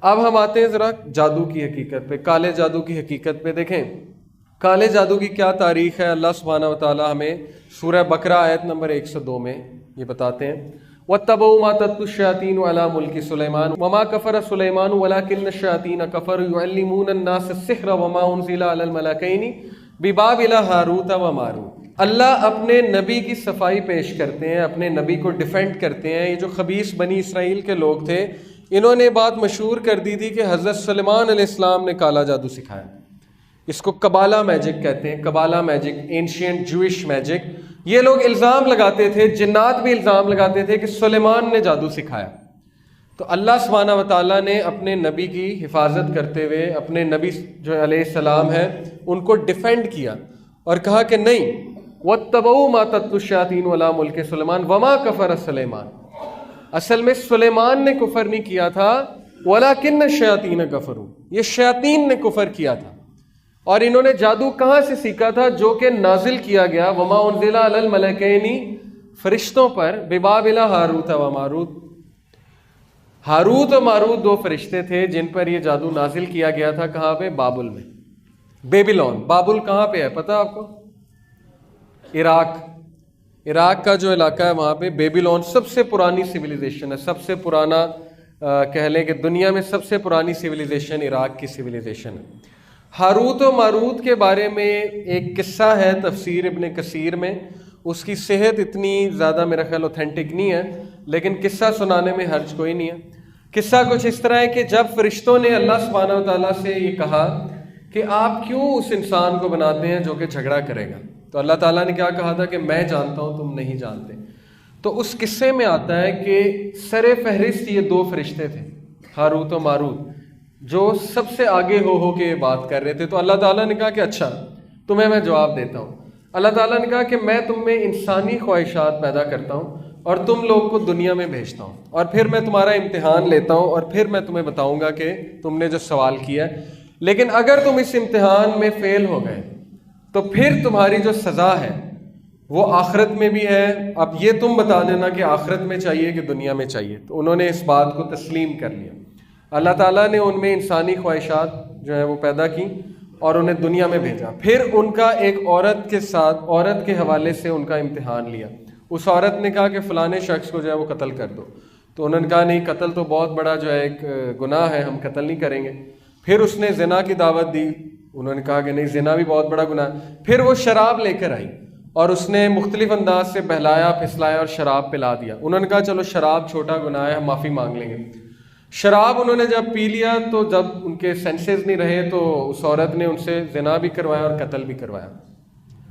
اب ہم آتے ہیں ذرا جادو کی حقیقت پہ، کالے جادو کی حقیقت پہ. دیکھیں کالے جادو کی کیا تاریخ ہے. اللہ سبحانہ و تعالیٰ ہمیں سورہ بقرہ آیت نمبر 102 میں یہ بتاتے ہیں، وَاتَّبَعُوا مَا تَتْلُو الشَّيَاطِينُ عَلَىٰ مُلْكِ سُلَيْمَانَ وَمَا كَفَرَ سُلَيْمَانُ وَلَٰكِنَّ الشَّيَاطِينَ كَفَرُوا يُعَلِّمُونَ النَّاسَ السِّحْرَ وَمَا أُنزِلَ عَلَى الْمَلَكَيْنِ بِبَابِلَ هَارُوتَ وَمَارُوتَ. اللہ اپنے نبی کی صفائی پیش کرتے ہیں، اپنے نبی کو ڈیفینڈ کرتے ہیں. یہ جو خبیث بنی اسرائیل کے لوگ تھے انہوں نے بات مشہور کر دی تھی کہ حضرت سلیمان علیہ السلام نے کالا جادو سکھایا. اس کو کبالا میجک کہتے ہیں، کبالا میجک، اینشینٹ جوئش میجک. یہ لوگ الزام لگاتے تھے، جنات بھی الزام لگاتے تھے کہ سلیمان نے جادو سکھایا. تو اللہ سبحانہ و تعالیٰ نے اپنے نبی کی حفاظت کرتے ہوئے اپنے نبی جو علیہ السلام ہیں ان کو ڈیفینڈ کیا اور کہا کہ نہیں، وَاتَّبَعُوا مَا تَتْلُو الشَّيَاطِينُ عَلَىٰ مُلْكِ سُلَيْمَانَ وَمَا كَفَرَ سُلَيْمَانُ. اصل میں سلیمان نے کفر نہیں کیا تھا، وَلَٰكِنَّ الشَّيَاطِينَ كَفَرُوا، یہ شیاطین نے کفر کیا تھا. اور انہوں نے جادو کہاں سے سیکھا تھا؟ جو کہ نازل کیا گیا وَمَا أُنزِلَ عَلَى الْمَلَكَيْنِ، فرشتوں پر، بِبَابِلَ ہاروت و ماروت. ہاروت و ماروت دو فرشتے تھے جن پر یہ جادو نازل کیا گیا تھا. کہاں پہ؟ بابل میں، بیبیلون. بابل کہاں پہ ہے پتہ آپ کو؟ عراق کا جو علاقہ ہے وہاں پہ بیبیلون سب سے پرانی سویلائزیشن ہے. سب سے پرانا کہہ لیں کہ دنیا میں سب سے پرانی سویلائزیشن عراق کی سویلائزیشن ہے. ہاروت و ماروت کے بارے میں ایک قصہ ہے تفسیر ابن کثیر میں. اس کی صحت اتنی زیادہ میرا خیال اوتھینٹک نہیں ہے، لیکن قصہ سنانے میں حرج کوئی نہیں ہے. قصہ کچھ اس طرح ہے کہ جب فرشتوں نے اللہ سبحانہ و تعالیٰ سے یہ کہا کہ آپ کیوں اس انسان کو بناتے ہیں جو کہ جھگڑا کرے گا، تو اللہ تعالیٰ نے کیا کہا تھا کہ میں جانتا ہوں تم نہیں جانتے. تو اس قصے میں آتا ہے کہ سر فہرست یہ دو فرشتے تھے ہاروت و ماروت جو سب سے آگے ہو کے یہ بات کر رہے تھے. تو اللہ تعالیٰ نے کہا کہ اچھا تمہیں میں جواب دیتا ہوں. اللہ تعالیٰ نے کہا کہ میں تم میں انسانی خواہشات پیدا کرتا ہوں اور تم لوگ کو دنیا میں بھیجتا ہوں، اور پھر میں تمہارا امتحان لیتا ہوں اور پھر میں تمہیں بتاؤں گا کہ تم نے جو سوال کیا ہے. لیکن اگر تم اس امتحان میں فیل ہو گئے تو پھر تمہاری جو سزا ہے وہ آخرت میں بھی ہے. اب یہ تم بتا دینا کہ آخرت میں چاہیے کہ دنیا میں چاہیے. تو انہوں نے اس بات کو تسلیم کر لیا. اللہ تعالیٰ نے ان میں انسانی خواہشات جو ہے وہ پیدا کی اور انہیں دنیا میں بھیجا. پھر ان کا ایک عورت کے ساتھ، عورت کے حوالے سے ان کا امتحان لیا. اس عورت نے کہا کہ فلانے شخص کو جو ہے وہ قتل کر دو. تو انہوں نے کہا نہیں، قتل تو بہت بڑا جو ہے ایک گناہ ہے، ہم قتل نہیں کریں گے. پھر اس نے زنا کی دعوت دی. انہوں نے کہا کہ نہیں، زنا بھی بہت بڑا گناہ ہے. پھر وہ شراب لے کر آئی اور اس نے مختلف انداز سے بہلایا پھسلایا اور شراب پلا دیا. انہوں نے کہا چلو شراب چھوٹا گناہ ہے، ہم معافی مانگ لیں گے. شراب انہوں نے جب پی لیا تو جب ان کے سینسز نہیں رہے تو اس عورت نے ان سے زنا بھی کروایا اور قتل بھی کروایا.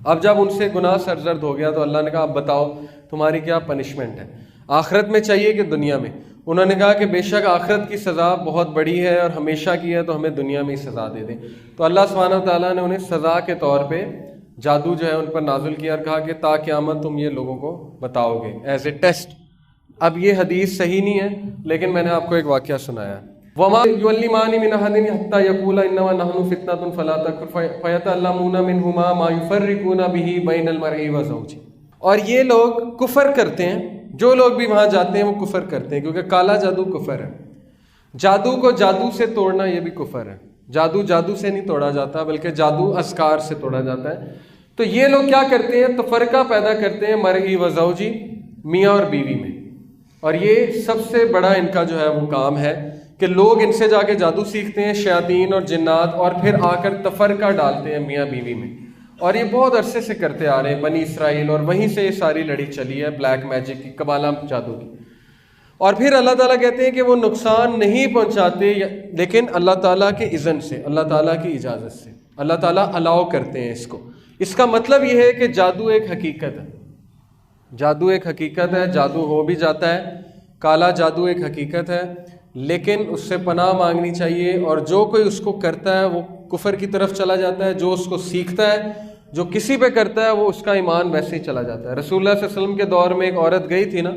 اب جب ان سے گناہ سرزد ہو گیا تو اللہ نے کہا اب بتاؤ تمہاری کیا پنشمنٹ ہے، آخرت میں چاہیے کہ دنیا میں؟ انہوں نے کہا کہ بے شک آخرت کی سزا بہت بڑی ہے اور ہمیشہ کی ہے، تو ہمیں دنیا میں ہی سزا دے دیں. تو اللہ سبحانہ و تعالیٰ نے انہیں سزا کے طور پہ جادو جو ہے ان پر نازل کیا اور کہا کہ تا قیامت تم یہ لوگوں کو بتاؤ گے ایز اے ٹیسٹ. اب یہ حدیث صحیح نہیں ہے لیکن میں نے آپ کو ایک واقعہ سنایا. وَمَا يُعَلِّمَانِ مِنْ أَحَدٍ حَتَّى يَقُولَا إِنَّمَا نَحْنُ فِتْنَةٌ فَلَا تَكْفُرْ فَيَتَعَلَّمُونَ مِنْهُمَا مَا يُفَرِّقُونَ بِهِ بَيْنَ الْمَرْءِ وَزَوْجِهِ. اور یہ لوگ کفر کرتے ہیں، جو لوگ بھی وہاں جاتے ہیں وہ کفر کرتے ہیں، کیونکہ کالا جادو کفر ہے. جادو کو جادو سے توڑنا یہ بھی کفر ہے. جادو جادو سے نہیں توڑا جاتا بلکہ جادو اذکار سے توڑا جاتا ہے. تو یہ لوگ کیا کرتے ہیں؟ تفرقہ پیدا کرتے ہیں مرئی و زوجی، میاں اور بیوی میں. اور یہ سب سے بڑا ان کا جو ہے وہ کام ہے کہ لوگ ان سے جا کے جادو سیکھتے ہیں، شیاطین اور جنات، اور پھر آ کر تفرقہ ڈالتے ہیں میاں بیوی میں. اور یہ بہت عرصے سے کرتے آ رہے ہیں بنی اسرائیل، اور وہیں سے یہ ساری لڑی چلی ہے بلیک میجک کی، کبالا جادو کی. اور پھر اللہ تعالیٰ کہتے ہیں کہ وہ نقصان نہیں پہنچاتے لیکن اللہ تعالیٰ کے اذن سے، اللہ تعالیٰ کی اجازت سے. اللہ تعالیٰ الاؤ کرتے ہیں اس کو. اس کا مطلب یہ ہے کہ جادو ایک حقیقت ہے. جادو ایک حقیقت ہے، جادو ہو بھی جاتا ہے. کالا جادو ایک حقیقت ہے لیکن اس سے پناہ مانگنی چاہیے. اور جو کوئی اس کو کرتا ہے وہ کفر کی طرف چلا جاتا ہے. جو اس کو سیکھتا ہے، جو کسی پہ کرتا ہے، وہ اس کا ایمان ویسے ہی چلا جاتا ہے. رسول اللہ صلی اللہ علیہ وسلم کے دور میں ایک عورت گئی تھی نا،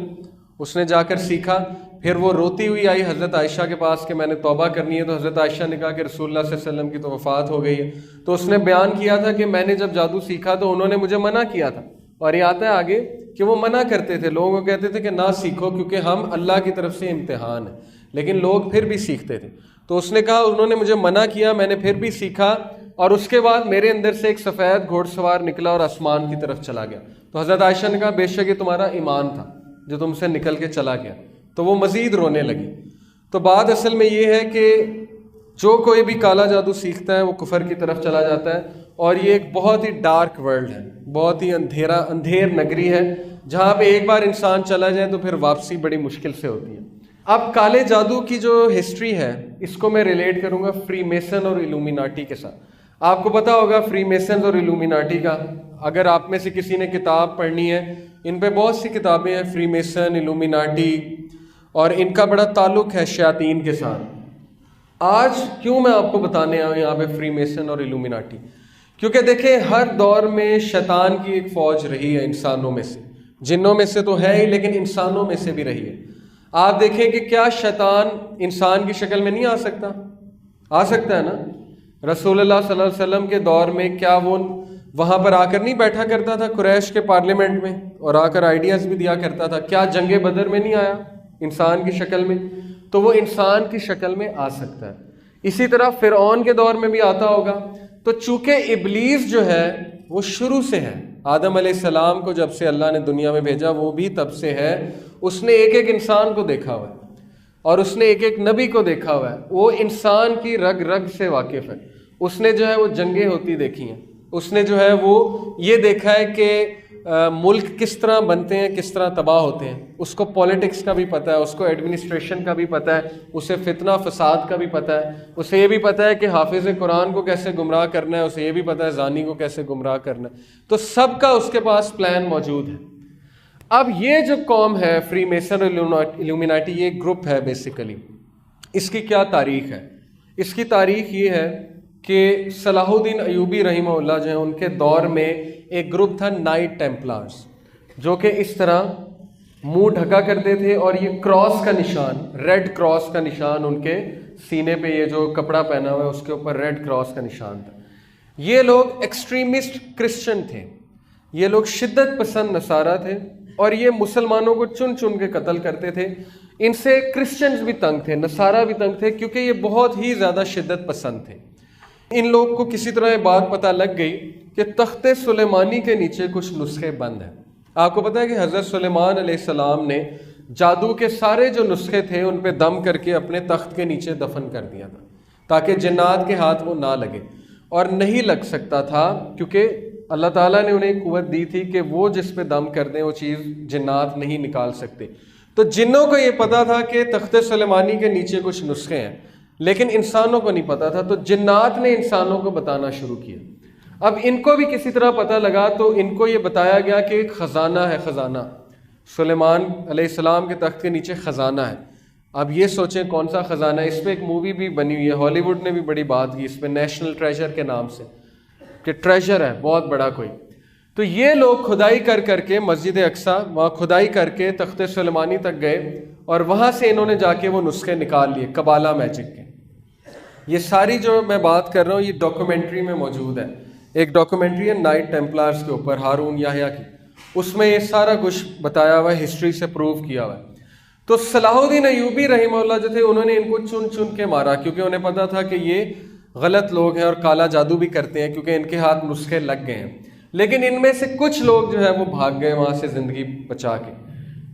اس نے جا کر سیکھا. پھر وہ روتی ہوئی آئی حضرت عائشہ کے پاس کہ میں نے توبہ کرنی ہے. تو حضرت عائشہ نے کہا کہ رسول اللہ صلی اللہ علیہ وسلم کی تو وفات ہو گئی ہے. تو اس نے بیان کیا تھا کہ میں نے جب جادو سیکھا تو انہوں نے مجھے منع کیا تھا. اور یہ آتا ہے آگے کہ وہ منع کرتے تھے، لوگوں کو کہتے تھے کہ نہ سیکھو کیونکہ ہم اللہ کی طرف سے امتحان ہے، لیکن لوگ پھر بھی سیکھتے تھے. تو اس نے کہا انہوں نے مجھے منع کیا، میں نے پھر بھی سیکھا، اور اس کے بعد میرے اندر سے ایک سفید گھوڑ سوار نکلا اور آسمان کی طرف چلا گیا. تو حضرت عائشہ نے کہا بے شک یہ تمہارا ایمان تھا جو تم سے نکل کے چلا گیا. تو وہ مزید رونے لگی. تو بات اصل میں یہ ہے کہ جو کوئی بھی کالا جادو سیکھتا ہے وہ کفر کی طرف چلا جاتا ہے. اور یہ ایک بہت ہی ڈارک ورلڈ ہے، بہت ہی اندھیر نگری ہے، جہاں پہ ایک بار انسان چلا جائے تو پھر واپسی بڑی مشکل سے ہوتی ہے. اب کالے جادو کی جو ہسٹری ہے اس کو میں ریلیٹ کروں گا فری میسن اور ایلومیناٹی کے ساتھ. آپ کو پتا ہوگا فری میسنز اور ایلومیناٹی کا. اگر آپ میں سے کسی نے کتاب پڑھنی ہے، ان پہ بہت سی کتابیں ہیں، فری میسن، ایلومیناٹی، اور ان کا بڑا تعلق ہے شیاطین کے ساتھ. آج کیوں میں آپ کو بتانے آیا ہوں یہاں پہ فری میسن اور ایلومیناٹی؟ کیونکہ دیکھیں ہر دور میں شیطان کی ایک فوج رہی ہے انسانوں میں سے، جنوں میں سے تو ہے ہی لیکن انسانوں میں سے بھی رہی ہے۔ آپ دیکھیں کہ کیا شیطان انسان کی شکل میں نہیں آ سکتا؟ آ سکتا ہے نا۔ رسول اللہ صلی اللہ علیہ وسلم کے دور میں کیا وہ وہاں پر آ کر نہیں بیٹھا کرتا تھا قریش کے پارلیمنٹ میں اور آ کر آئیڈیاز بھی دیا کرتا تھا؟ کیا جنگ بدر میں نہیں آیا انسان کی شکل میں؟ تو وہ انسان کی شکل میں آ سکتا ہے۔ اسی طرح فرعون کے دور میں بھی آتا ہوگا۔ تو چونکہ ابلیس جو ہے وہ شروع سے ہے، آدم علیہ السلام کو جب سے اللہ نے دنیا میں بھیجا وہ بھی تب سے ہے، اس نے ایک ایک انسان کو دیکھا ہوا ہے اور اس نے ایک ایک نبی کو دیکھا ہوا ہے، وہ انسان کی رگ رگ سے واقف ہے۔ اس نے جو ہے وہ جنگیں ہوتی دیکھی ہیں، اس نے جو ہے وہ یہ دیکھا ہے کہ ملک کس طرح بنتے ہیں، کس طرح تباہ ہوتے ہیں، اس کو پولیٹکس کا بھی پتہ ہے، اس کو ایڈمنسٹریشن کا بھی پتہ ہے، اسے فتنہ فساد کا بھی پتہ ہے، اسے یہ بھی پتہ ہے کہ حافظ قرآن کو کیسے گمراہ کرنا ہے، اسے یہ بھی پتہ ہے زانی کو کیسے گمراہ کرنا ہے۔ تو سب کا اس کے پاس پلان موجود ہے۔ اب یہ جو قوم ہے فری میسن اور الومیناٹی، یہ گروپ ہے بیسیکلی، اس کی کیا تاریخ ہے؟ اس کی تاریخ یہ ہے کہ صلاح الدین ایوبی رحمہ اللہ جو ہیں ان کے دور میں ایک گروپ تھا نائٹ ٹیمپلارز، جو کہ اس طرح منہ ڈھکا کرتے تھے اور یہ کراس کا نشان، ریڈ کراس کا نشان ان کے سینے پہ، یہ جو کپڑا پہنا ہوا ہے اس کے اوپر ریڈ کراس کا نشان تھا۔ یہ لوگ ایکسٹریمسٹ کرسچن تھے، یہ لوگ شدت پسند نصارہ تھے اور یہ مسلمانوں کو چن چن کے قتل کرتے تھے۔ ان سے کرسچنز بھی تنگ تھے، نصارہ بھی تنگ تھے، کیونکہ یہ بہت ہی زیادہ شدت پسند تھے۔ ان لوگ کو کسی طرح یہ بات پتہ لگ گئی کہ تخت سلیمانی کے نیچے کچھ نسخے بند ہیں۔ آپ کو پتہ ہے کہ حضرت سلیمان علیہ السلام نے جادو کے سارے جو نسخے تھے ان پہ دم کر کے اپنے تخت کے نیچے دفن کر دیا تھا تاکہ جنات کے ہاتھ وہ نہ لگے، اور نہیں لگ سکتا تھا کیونکہ اللہ تعالیٰ نے انہیں قوت دی تھی کہ وہ جس پہ دم کر دیں وہ چیز جنات نہیں نکال سکتے۔ تو جنوں کو یہ پتا تھا کہ تخت سلیمانی کے نیچے کچھ نسخے ہیں، لیکن انسانوں کو نہیں پتا تھا، تو جنات نے انسانوں کو بتانا شروع کیا۔ اب ان کو بھی کسی طرح پتہ لگا تو ان کو یہ بتایا گیا کہ ایک خزانہ ہے، خزانہ سلیمان علیہ السلام کے تخت کے نیچے خزانہ ہے۔ اب یہ سوچیں کون سا خزانہ ہے؟ اس پہ ایک مووی بھی بنی ہوئی ہے، ہالی ووڈ نے بھی بڑی بات کی اس پہ، نیشنل ٹریجر کے نام سے، کہ ٹریجر ہے بہت بڑا کوئی۔ تو یہ لوگ کھدائی کر کر کے مسجد اقصیٰ وہاں کھدائی کر کے تخت سلیمانی تک گئے اور وہاں سے انہوں نے جا کے وہ نسخے نکال لیے قبالہ میجک کے۔ یہ ساری جو میں بات کر رہا ہوں یہ ڈاکومنٹری میں موجود ہے، ایک ڈاکومنٹری ہے نائٹ ٹیمپلارز کے اوپر، ہارون یحییٰ کی، اس میں یہ سارا کچھ بتایا ہوا ہے، ہسٹری سے پروو کیا ہوا ہے۔ تو صلاح الدین ایوبی رحمہ اللہ جو تھے انہوں نے ان کو چن چن کے مارا، کیونکہ انہیں پتا تھا کہ یہ غلط لوگ ہیں اور کالا جادو بھی کرتے ہیں، کیونکہ ان کے ہاتھ نسخے لگ گئے ہیں۔ لیکن ان میں سے کچھ لوگ جو ہے وہ بھاگ گئے وہاں سے زندگی بچا کے،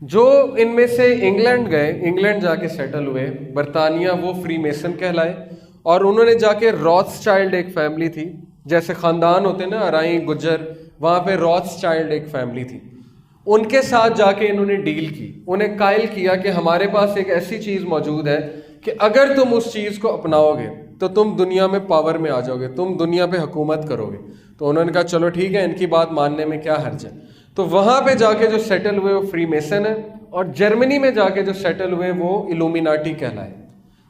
جو ان میں سے انگلینڈ گئے، انگلینڈ جا کے سیٹل ہوئے، برطانیہ، وہ فری میسن کہلائے، اور انہوں نے جا کے راتس چائلڈ ایک فیملی تھی، جیسے خاندان ہوتے ہیں نا ارائیں گجر، وہاں پہ راتس چائلڈ ایک فیملی تھی، ان کے ساتھ جا کے انہوں نے ڈیل کی، انہیں قائل کیا کہ ہمارے پاس ایک ایسی چیز موجود ہے کہ اگر تم اس چیز کو اپناؤ گے تو تم دنیا میں پاور میں آ جاؤ گے، تم دنیا پہ حکومت کرو گے۔ تو انہوں نے کہا چلو ٹھیک ہے، ان کی بات ماننے میں کیا حرج ہے۔ تو وہاں پہ جا کے جو سیٹل ہوئے وہ فری میسن ہے، اور جرمنی میں جا کے جو سیٹل ہوئے وہ الومیناٹی کہلائے۔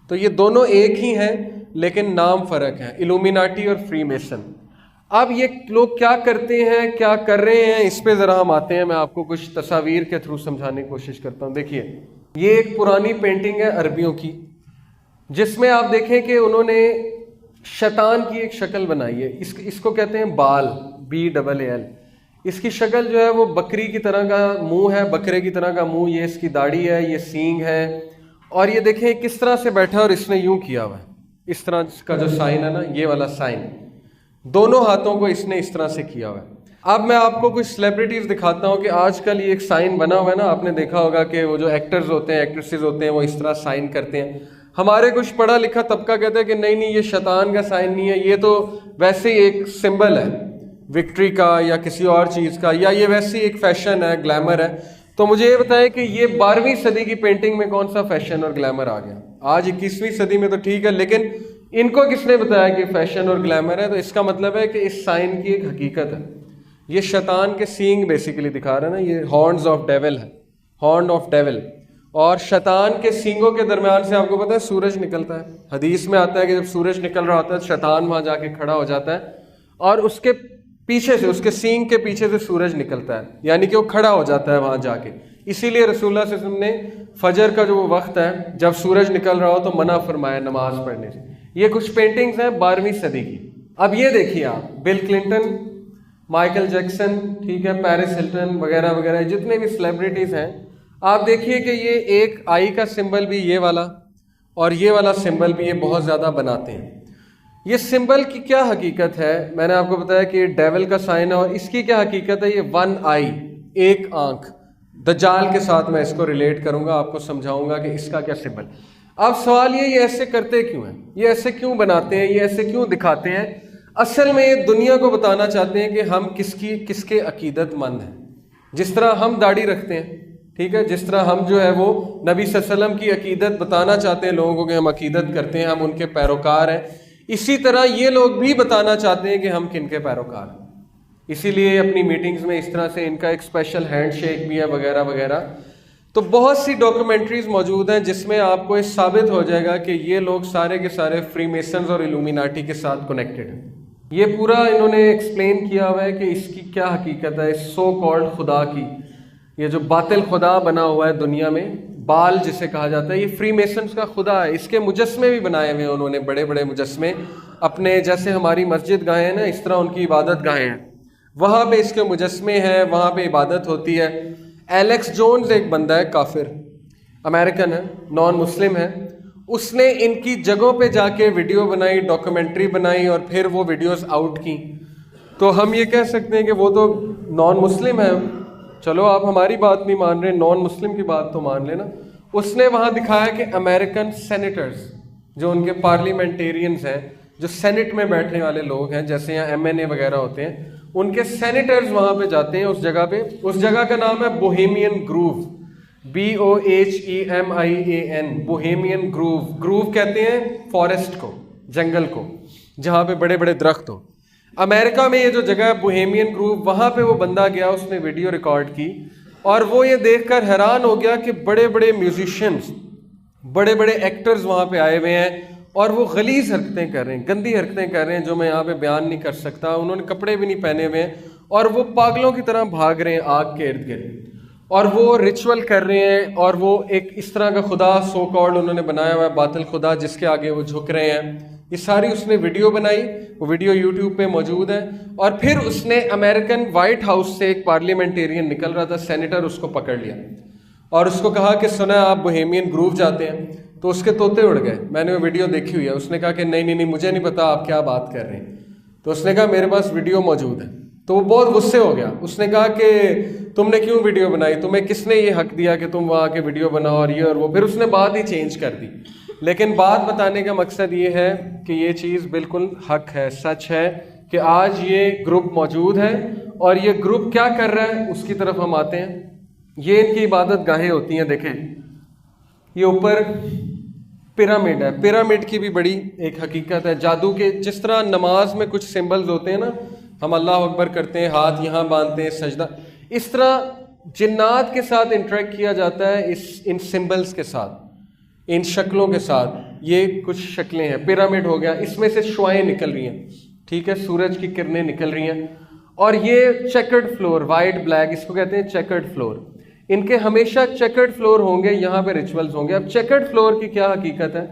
تو یہ دونوں ایک ہی ہیں لیکن نام فرق ہے، الومیناٹی اور فری میسن۔ اب یہ لوگ کیا کرتے ہیں، کیا کر رہے ہیں، اس پہ ذرا ہم آتے ہیں، میں آپ کو کچھ تصاویر کے تھرو سمجھانے کی کوشش کرتا ہوں۔ دیکھیے یہ ایک پرانی پینٹنگ ہے عربیوں کی، جس میں آپ دیکھیں کہ انہوں نے شیطان کی ایک شکل بنائی ہے، اس کو کہتے ہیں بال، BAAL۔ اس کی شکل جو ہے وہ بکری کی طرح کا منہ ہے، بکرے کی طرح کا منہ، یہ اس کی داڑھی ہے، یہ سینگ ہے، اور یہ دیکھیں کس طرح سے بیٹھا ہے اور اس نے یوں کیا ہوا ہے، اس طرح کا جو سائن ہے نا، یہ والا سائن، دونوں ہاتھوں کو اس نے اس طرح سے کیا ہوا ہے۔ اب میں آپ کو کچھ سیلیبریٹیز دکھاتا ہوں کہ آج کل یہ ایک سائن بنا ہوا ہے نا، آپ نے دیکھا ہوگا کہ وہ جو ایکٹرز ہوتے ہیں، ایکٹریسز ہوتے ہیں، وہ اس طرح سائن کرتے ہیں۔ ہمارے کچھ پڑھا لکھا طبقہ کہتے ہیں کہ نہیں نہیں، یہ شیطان کا سائن نہیں ہے، یہ تو ویسے ہی ایک سمبل ہے وکٹری کا یا کسی اور چیز کا، یا یہ ویسے ہی ایک فیشن ہے، گلیمر ہے۔ تو مجھے یہ بتائیں کہ یہ 12ویں صدی کی پینٹنگ میں کون سا فیشن اور گلیمر آ گیا؟ آج 21ویں صدی میں تو ٹھیک ہے، لیکن ان کو کس نے بتایا کہ فیشن اور گلیمر ہے؟ تو اس کا مطلب ہے کہ اس سائن کی ایک حقیقت ہے۔ یہ شیطان کے سینگ بیسیکلی دکھا رہا ہے نا، یہ ہارنز آف ڈیول ہے، ہارن آف ڈیول، اور شیطان کے سینگوں کے درمیان سے آپ کو پتہ ہے سورج نکلتا ہے۔ حدیث میں آتا ہے کہ جب سورج نکل رہا ہوتا ہے شیطان وہاں جا کے کھڑا ہو جاتا ہے اور اس کے پیچھے سے, اس کے سینگ کے پیچھے سے سورج نکلتا ہے, یعنی کہ وہ کھڑا ہو جاتا ہے وہاں جا کے. اسی لیے رسول اللہ صلی اللہ علیہ وسلم نے فجر کا جو وہ وقت ہے جب سورج نکل رہا ہو تو منع فرمایا نماز پڑھنے سے. یہ کچھ پینٹنگز ہیں 12ویں صدی کی. اب یہ دیکھیے آپ, بل کلنٹن, مائیکل جیکسن, ٹھیک ہے, پیرس ہلٹن وغیرہ وغیرہ جتنے بھی سیلیبریٹیز ہیں, آپ دیکھیے کہ یہ ایک آئی کا سمبل بھی یہ والا اور یہ والا سمبل بھی یہ بہت زیادہ بناتے ہیں. یہ سمبل کی کیا حقیقت ہے؟ میں نے آپ کو بتایا کہ یہ ڈیول کا سائن ہے, اور اس کی کیا حقیقت ہے؟ یہ 1 آئی, ایک آنکھ. دجال کے ساتھ میں اس کو ریلیٹ کروں گا, آپ کو سمجھاؤں گا کہ اس کا کیا سمبل. اب سوال یہ ایسے کرتے کیوں ہیں, یہ ایسے کیوں بناتے ہیں, یہ ایسے کیوں دکھاتے ہیں؟ اصل میں یہ دنیا کو بتانا چاہتے ہیں کہ ہم کس کے عقیدت مند ہیں. جس طرح ہم داڑھی رکھتے ہیں, ٹھیک ہے, جس طرح ہم جو ہے وہ نبی صلی اللہ علیہ وسلم کی عقیدت بتانا چاہتے ہیں لوگوں کو کہ ہم عقیدت کرتے ہیں, ہم ان کے پیروکار ہیں, اسی طرح یہ لوگ بھی بتانا چاہتے ہیں کہ ہم کن کے پیروکار ہیں. اسی لیے اپنی میٹنگز میں اس طرح سے ان کا ایک اسپیشل ہینڈ شیک بھی ہے وغیرہ وغیرہ. تو بہت سی ڈاکومنٹریز موجود ہیں جس میں آپ کو یہ ثابت ہو جائے گا کہ یہ لوگ سارے کے سارے فری میسنز اور الومیناٹی کے ساتھ کنیکٹڈ ہیں. یہ پورا انہوں نے ایکسپلین کیا ہوا ہے کہ اس کی کیا حقیقت ہے, اس سو کالڈ خدا کی, یہ جو باطل خدا بنا ہوا ہے دنیا میں, بال جسے کہا جاتا ہے, یہ فری میسنز کا خدا ہے. اس کے مجسمے بھی بنائے ہوئے ہیں انہوں نے, بڑے بڑے مجسمے اپنے, جیسے ہماری مسجد گاہیں ہیں نا, اس طرح ان کی عبادت گاہیں ہیں, وہاں پہ اس کے مجسمے ہیں, وہاں پہ عبادت ہوتی ہے. ایلیکس جونز ایک بندہ ہے, کافر امریکن ہے, نان مسلم ہے, اس نے ان کی جگہوں پہ جا کے ویڈیو بنائی, ڈاکومنٹری بنائی, اور پھر وہ ویڈیوز آؤٹ کی. تو ہم یہ کہہ سکتے ہیں کہ وہ تو نان مسلم ہے, چلو آپ ہماری بات نہیں مان رہے, نان مسلم کی بات تو مان لینا. اس نے وہاں دکھایا کہ امریکن سینیٹرز, جو ان کے پارلیمنٹیرینز ہیں, جو سینٹ میں بیٹھنے والے لوگ ہیں, جیسے یہاں MNA وغیرہ ہوتے ہیں, ان کے سینیٹرز وہاں پہ جاتے ہیں اس جگہ پہ. اس جگہ کا نام ہے Bohemian grove, BOHEMIAN, Bohemian grove. Grove کہتے ہیں فارسٹ کو, جنگل کو, جہاں پہ بڑے بڑے درخت ہوں. امریکہ میں یہ جو جگہ ہے بوہیمین گروو, وہاں پہ وہ بندہ گیا, اس نے ویڈیو ریکارڈ کی, اور وہ یہ دیکھ کر حیران ہو گیا کہ بڑے بڑے میوزیشینز, بڑے بڑے ایکٹرز وہاں پہ آئے ہوئے ہیں, اور وہ غلیظ حرکتیں کر رہے ہیں, گندی حرکتیں کر رہے ہیں جو میں یہاں پہ بیان نہیں کر سکتا. انہوں نے کپڑے بھی نہیں پہنے ہوئے ہیں, اور وہ پاگلوں کی طرح بھاگ رہے ہیں آگ کے ارد گرد, اور وہ ریچول کر رہے ہیں, اور وہ ایک اس طرح کا خدا سو کالڈ انہوں نے بنایا ہوا ہے, باطل خدا, جس کے آگے وہ جھک رہے ہیں. یہ ساری اس نے ویڈیو بنائی, وہ ویڈیو یوٹیوب پہ موجود ہے. اور پھر اس نے امریکن وائٹ ہاؤس سے ایک پارلیمنٹیرین نکل رہا تھا, سینیٹر, اس کو پکڑ لیا اور اس کو کہا کہ سنا آپ بوہیمین گروو جاتے ہیں؟ تو اس کے طوطے اڑ گئے. میں نے وہ ویڈیو دیکھی ہوئی ہے. اس نے کہا کہ نہیں مجھے نہیں پتا آپ کیا بات کر رہے ہیں. تو اس نے کہا میرے پاس ویڈیو موجود ہے. تو وہ بہت غصے ہو گیا. اس نے کہا کہ تم نے کیوں ویڈیو بنائی, تمہیں کس نے یہ حق دیا کہ تم وہاں کے ویڈیو بناؤ, اور یہ اور وہ. پھر اس نے بات ہی چینج کر دی. لیکن بات بتانے کا مقصد یہ ہے کہ یہ چیز بالکل حق ہے, سچ ہے کہ آج یہ گروپ موجود ہے, اور یہ گروپ کیا کر رہا ہے اس کی طرف ہم آتے ہیں. یہ ان کی عبادت گاہیں ہوتی ہیں. دیکھیں یہ اوپر پیرامڈ ہے, پیرامڈ کی بھی بڑی ایک حقیقت ہے. جادو کے, جس طرح نماز میں کچھ سمبلز ہوتے ہیں نا, ہم اللہ اکبر کرتے ہیں, ہاتھ یہاں باندھتے ہیں, سجدہ, اس طرح جنات کے ساتھ انٹریکٹ کیا جاتا ہے ان سمبلز کے ساتھ, ان شکلوں کے ساتھ. یہ کچھ شکلیں ہیں, پیرامڈ ہو گیا, اس میں سے شعائیں نکل رہی ہیں, ٹھیک ہے, سورج کی کرنیں نکل رہی ہیں. اور یہ چیکرڈ فلور, وائٹ بلیک, اس کو کہتے ہیں چیکرڈ فلور. ان کے ہمیشہ چیکرڈ فلور ہوں گے, یہاں پہ ریچولز ہوں گے. اب چیکرڈ فلور کی کیا حقیقت ہے؟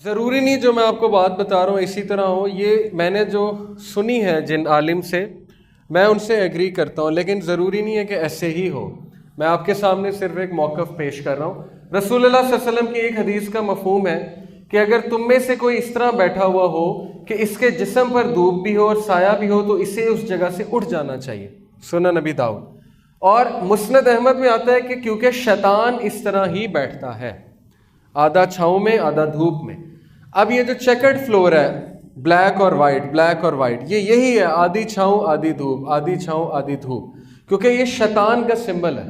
ضروری نہیں جو میں آپ کو بات بتا رہا ہوں اسی طرح ہو، یہ میں نے جو سنی ہے جن عالم سے میں ان سے ایگری کرتا ہوں، لیکن ضروری نہیں ہے کہ ایسے ہی ہو. میں آپ کے سامنے صرف ایک موقف پیش کر رہا ہوں. رسول اللہ صلی اللہ علیہ وسلم کی ایک حدیث کا مفہوم ہے کہ اگر تم میں سے کوئی اس طرح بیٹھا ہوا ہو کہ اس کے جسم پر دھوپ بھی ہو اور سایہ بھی ہو تو اسے اس جگہ سے اٹھ جانا چاہیے. سنن نبی داؤد. اور مسند احمد میں آتا ہے کہ کیونکہ شیطان اس طرح ہی بیٹھتا ہے، آدھا چھاؤں میں آدھا دھوپ میں. اب یہ جو چیکرڈ فلور ہے، بلیک اور وائٹ، یہ یہی ہے، آدھی چھاؤں آدھی دھوپ، آدھی چھاؤں آدھی دھوپ، کیونکہ یہ شیطان کا سمبل ہے.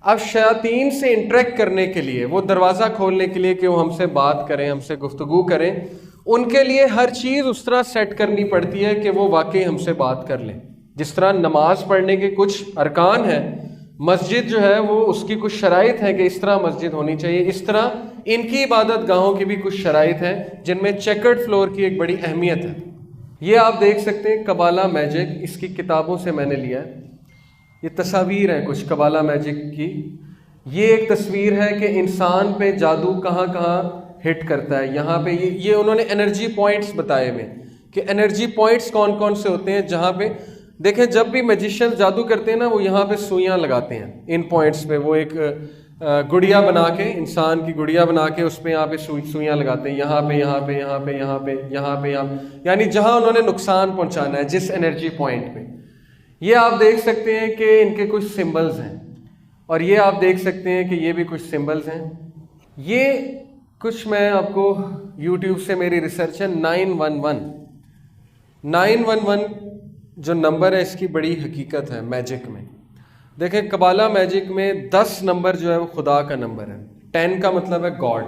اب شیاطین سے انٹریکٹ کرنے کے لیے، وہ دروازہ کھولنے کے لیے کہ وہ ہم سے بات کریں، ہم سے گفتگو کریں، ان کے لیے ہر چیز اس طرح سیٹ کرنی پڑتی ہے کہ وہ واقعی ہم سے بات کر لیں. جس طرح نماز پڑھنے کے کچھ ارکان ہیں، مسجد جو ہے وہ اس کی کچھ شرائط ہیں کہ اس طرح مسجد ہونی چاہیے، اس طرح ان کی عبادت گاہوں کی بھی کچھ شرائط ہیں جن میں چیکرڈ فلور کی ایک بڑی اہمیت ہے. یہ آپ دیکھ سکتے ہیں کبالہ میجک، اس کی کتابوں سے میں نے لیا ہے. یہ تصاویر ہیں کچھ کبالہ میجک کی. یہ ایک تصویر ہے کہ انسان پہ جادو کہاں کہاں ہٹ کرتا ہے. یہاں پہ یہ انہوں نے انرجی پوائنٹس بتائے ہوئے کہ انرجی پوائنٹس کون کون سے ہوتے ہیں. جہاں پہ دیکھیں جب بھی میجیشین جادو کرتے ہیں نا، وہ یہاں پہ سوئیاں لگاتے ہیں ان پوائنٹس پہ. وہ ایک گڑیا بنا کے، انسان کی گڑیا بنا کے اس پہ یہاں پہ سوئیاں لگاتے ہیں، یہاں پہ یہاں پہ یہاں پہ یہاں پہ یہاں پہ یہاں، یعنی جہاں انہوں نے نقصان پہنچانا ہے جس انرجی پوائنٹ پہ. یہ آپ دیکھ سکتے ہیں کہ ان کے کچھ سمبلز ہیں، اور یہ آپ دیکھ سکتے ہیں کہ یہ بھی کچھ سمبلز ہیں. یہ کچھ میں آپ کو یوٹیوب سے میری ریسرچ ہے. 911 جو نمبر ہے اس کی بڑی حقیقت ہے میجک میں. دیکھیں کبالہ میجک میں 10 نمبر جو ہے وہ خدا کا نمبر ہے. 10 کا مطلب ہے گاڈ.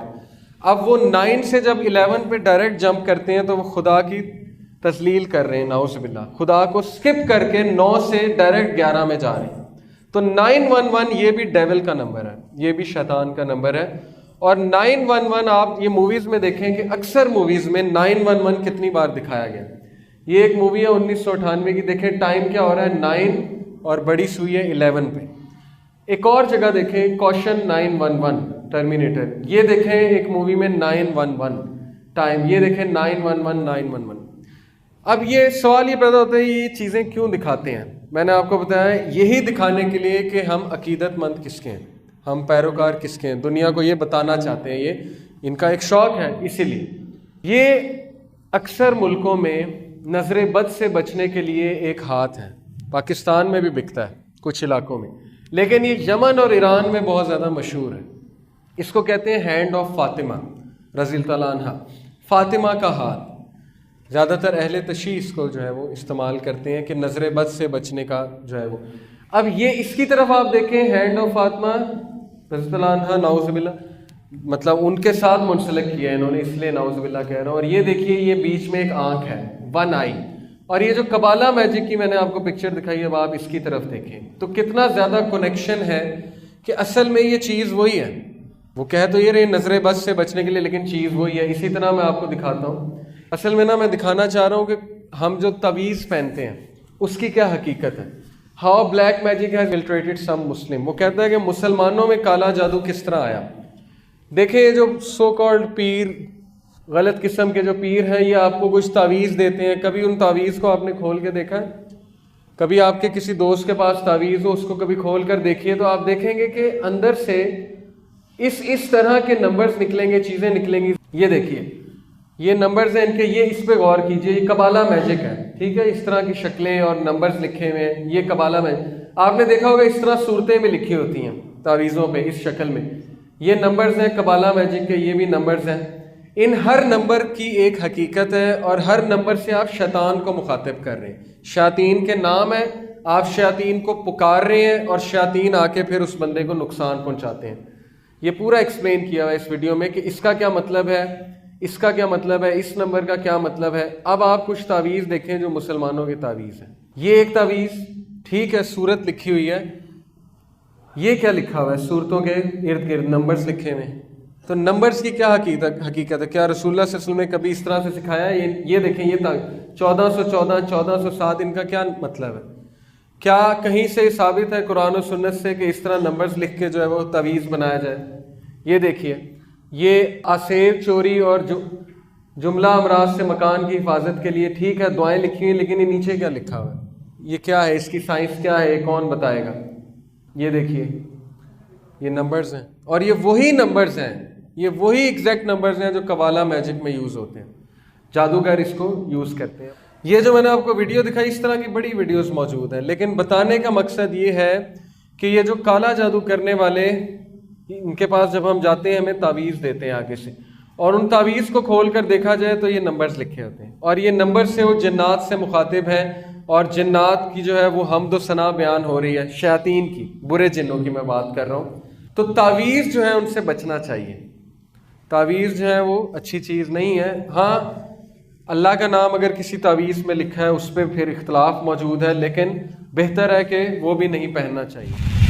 اب وہ 9 سے جب 11 پہ ڈائریکٹ جمپ کرتے ہیں تو وہ خدا کی تذلیل کر رہے ہیں، نعوذ باللہ. خدا کو سکپ کر کے 9 سے ڈائریکٹ 11 میں جا رہے ہیں. تو 911 یہ بھی ڈیول کا نمبر ہے، یہ بھی شیطان کا نمبر ہے. اور 911 آپ یہ موویز میں دیکھیں کہ اکثر موویز میں 911 کتنی بار دکھایا گیا. یہ ایک مووی ہے 1998 کی، دیکھیں ٹائم کیا ہو رہا ہے 9 اور بڑی سوئی ہے 11 پہ. ایک اور جگہ دیکھیں کوشن 911 ٹرمینیٹر، یہ دیکھیں ایک مووی میں 911 ٹائم، یہ دیکھیں 911. اب یہ سوال یہ پیدا ہوتا ہے یہ چیزیں کیوں دکھاتے ہیں. میں نے آپ کو بتایا یہی دکھانے کے لیے کہ ہم عقیدت مند کس کے ہیں، ہم پیروکار کس کے ہیں. دنیا کو یہ بتانا چاہتے ہیں، یہ ان کا ایک شوق ہے. اسی لیے یہ اکثر ملکوں میں نظر بد سے بچنے کے لیے ایک ہاتھ ہے. پاکستان میں بھی بکتا ہے کچھ علاقوں میں، لیکن یہ یمن اور ایران میں بہت زیادہ مشہور ہے. اس کو کہتے ہیں ہینڈ آف فاطمہ رضی اللہ تعالیٰ عنہ، فاطمہ کا ہاتھ. زیادہ تر اہل تشیع اس کو جو ہے وہ استعمال کرتے ہیں کہ نظر بد سے بچنے کا جو ہے وہ. اب یہ اس کی طرف آپ دیکھیں ہینڈ آف فاطمہ رضی اللہ عنہ، نعوذ باللہ، مطلب ان کے ساتھ منسلک کیا ہے انہوں نے، اس لیے نعوذ باللہ کہہ رہا ہوں. اور یہ دیکھیے یہ بیچ میں ایک آنکھ ہے، 1 آئی. اور یہ جو کبالہ میجک کی میں نے آپ کو پکچر دکھائی ہے، اب آپ اس کی طرف دیکھیں تو کتنا زیادہ کنیکشن ہے کہ اصل میں یہ چیز وہی ہے. وہ کہہ تو یہ رہے نظر بد سے بچنے کے لیے، لیکن چیز وہی ہے. اسی طرح میں آپ کو دکھاتا ہوں. اصل میں میں دکھانا چاہ رہا ہوں کہ ہم جو تعویذ پہنتے ہیں اس کی کیا حقیقت ہے. ہاؤ بلیک میجک ہیز انفلٹریٹڈ سم مسلم. وہ کہتا ہے کہ مسلمانوں میں کالا جادو کس طرح آیا. دیکھیں یہ جو سو کالڈ پیر، غلط قسم کے جو پیر ہیں، یہ آپ کو کچھ تعویذ دیتے ہیں. کبھی ان تعویذ کو آپ نے کھول کے دیکھا ہے؟ کبھی آپ کے کسی دوست کے پاس تعویذ ہو، اس کو کبھی کھول کر دیکھیے تو آپ دیکھیں گے کہ اندر سے اس طرح کے نمبرز نکلیں گے، چیزیں نکلیں گی. یہ دیکھیے یہ نمبرز ہیں ان کے، یہ اس پہ غور کیجئے. یہ کبالہ میجک ہے، ٹھیک ہے. اس طرح کی شکلیں اور نمبرز لکھے ہوئے ہیں، یہ کبالہ میجک. آپ نے دیکھا ہوگا اس طرح صورتیں بھی لکھی ہوتی ہیں تعویذوں پہ اس شکل میں. یہ نمبرز ہیں کبالہ میجک کے، یہ بھی نمبرز ہیں. ان ہر نمبر کی ایک حقیقت ہے، اور ہر نمبر سے آپ شیطان کو مخاطب کر رہے ہیں. شیاطین کے نام ہیں، آپ شیاطین کو پکار رہے ہیں، اور شیاطین آ کے پھر اس بندے کو نقصان پہنچاتے ہیں. یہ پورا ایکسپلین کیا ہوا ہے اس ویڈیو میں کہ اس کا کیا مطلب ہے، اس کا کیا مطلب ہے، اس نمبر کا کیا مطلب ہے. اب آپ کچھ تعویذ دیکھیں جو مسلمانوں کی تعویذ ہے. یہ ایک تعویذ، ٹھیک ہے، صورت لکھی ہوئی ہے. یہ کیا لکھا ہوا ہے؟ صورتوں کے ارد گرد نمبرز لکھے ہوئے ہیں. تو نمبرز کی کیا حقیقت ہے؟ کیا رسول اللہ صلی اللہ علیہ وسلم نے کبھی اس طرح سے سکھایا ہے؟ یہ دیکھیں یہ 1414 1407 ان کا کیا مطلب ہے؟ کیا کہیں سے ثابت ہے قرآن و سنت سے کہ اس طرح نمبرز لکھ کے جو ہے وہ تعویذ بنایا جائے؟ یہ دیکھیے یہ آسیب چوری اور جملہ امراض سے مکان کی حفاظت کے لیے ٹھیک ہے دعائیں لکھی ہوئی، لیکن یہ نیچے کیا لکھا ہوا ہے؟ یہ کیا ہے؟ اس کی سائنس کیا ہے؟ یہ کون بتائے گا؟ یہ دیکھیے یہ نمبرز ہیں، اور یہ وہی نمبرز ہیں، یہ وہی ایگزیکٹ نمبرز ہیں جو قوالا میجک میں یوز ہوتے ہیں، جادوگر اس کو یوز کرتے ہیں۔ یہ جو میں نے آپ کو ویڈیو دکھائی، اس طرح کی بڑی ویڈیوز موجود ہیں، لیکن بتانے کا مقصد یہ ہے کہ یہ جو کالا جادو کرنے والے، ان کے پاس جب ہم جاتے ہیں ہمیں تعویذ دیتے ہیں آگے سے، اور ان تعویذ کو کھول کر دیکھا جائے تو یہ نمبرز لکھے ہوتے ہیں، اور یہ نمبر سے وہ جنات سے مخاطب ہیں، اور جنات کی جو ہے وہ حمد و ثنا بیان ہو رہی ہے، شیاطین کی، برے جنوں کی میں بات کر رہا ہوں۔ تو تعویذ جو ہے ان سے بچنا چاہیے، تعویذ جو ہے وہ اچھی چیز نہیں ہے۔ ہاں اللہ کا نام اگر کسی تعویذ میں لکھا ہے اس پہ پھر اختلاف موجود ہے، لیکن بہتر ہے کہ وہ بھی نہیں پہننا چاہیے۔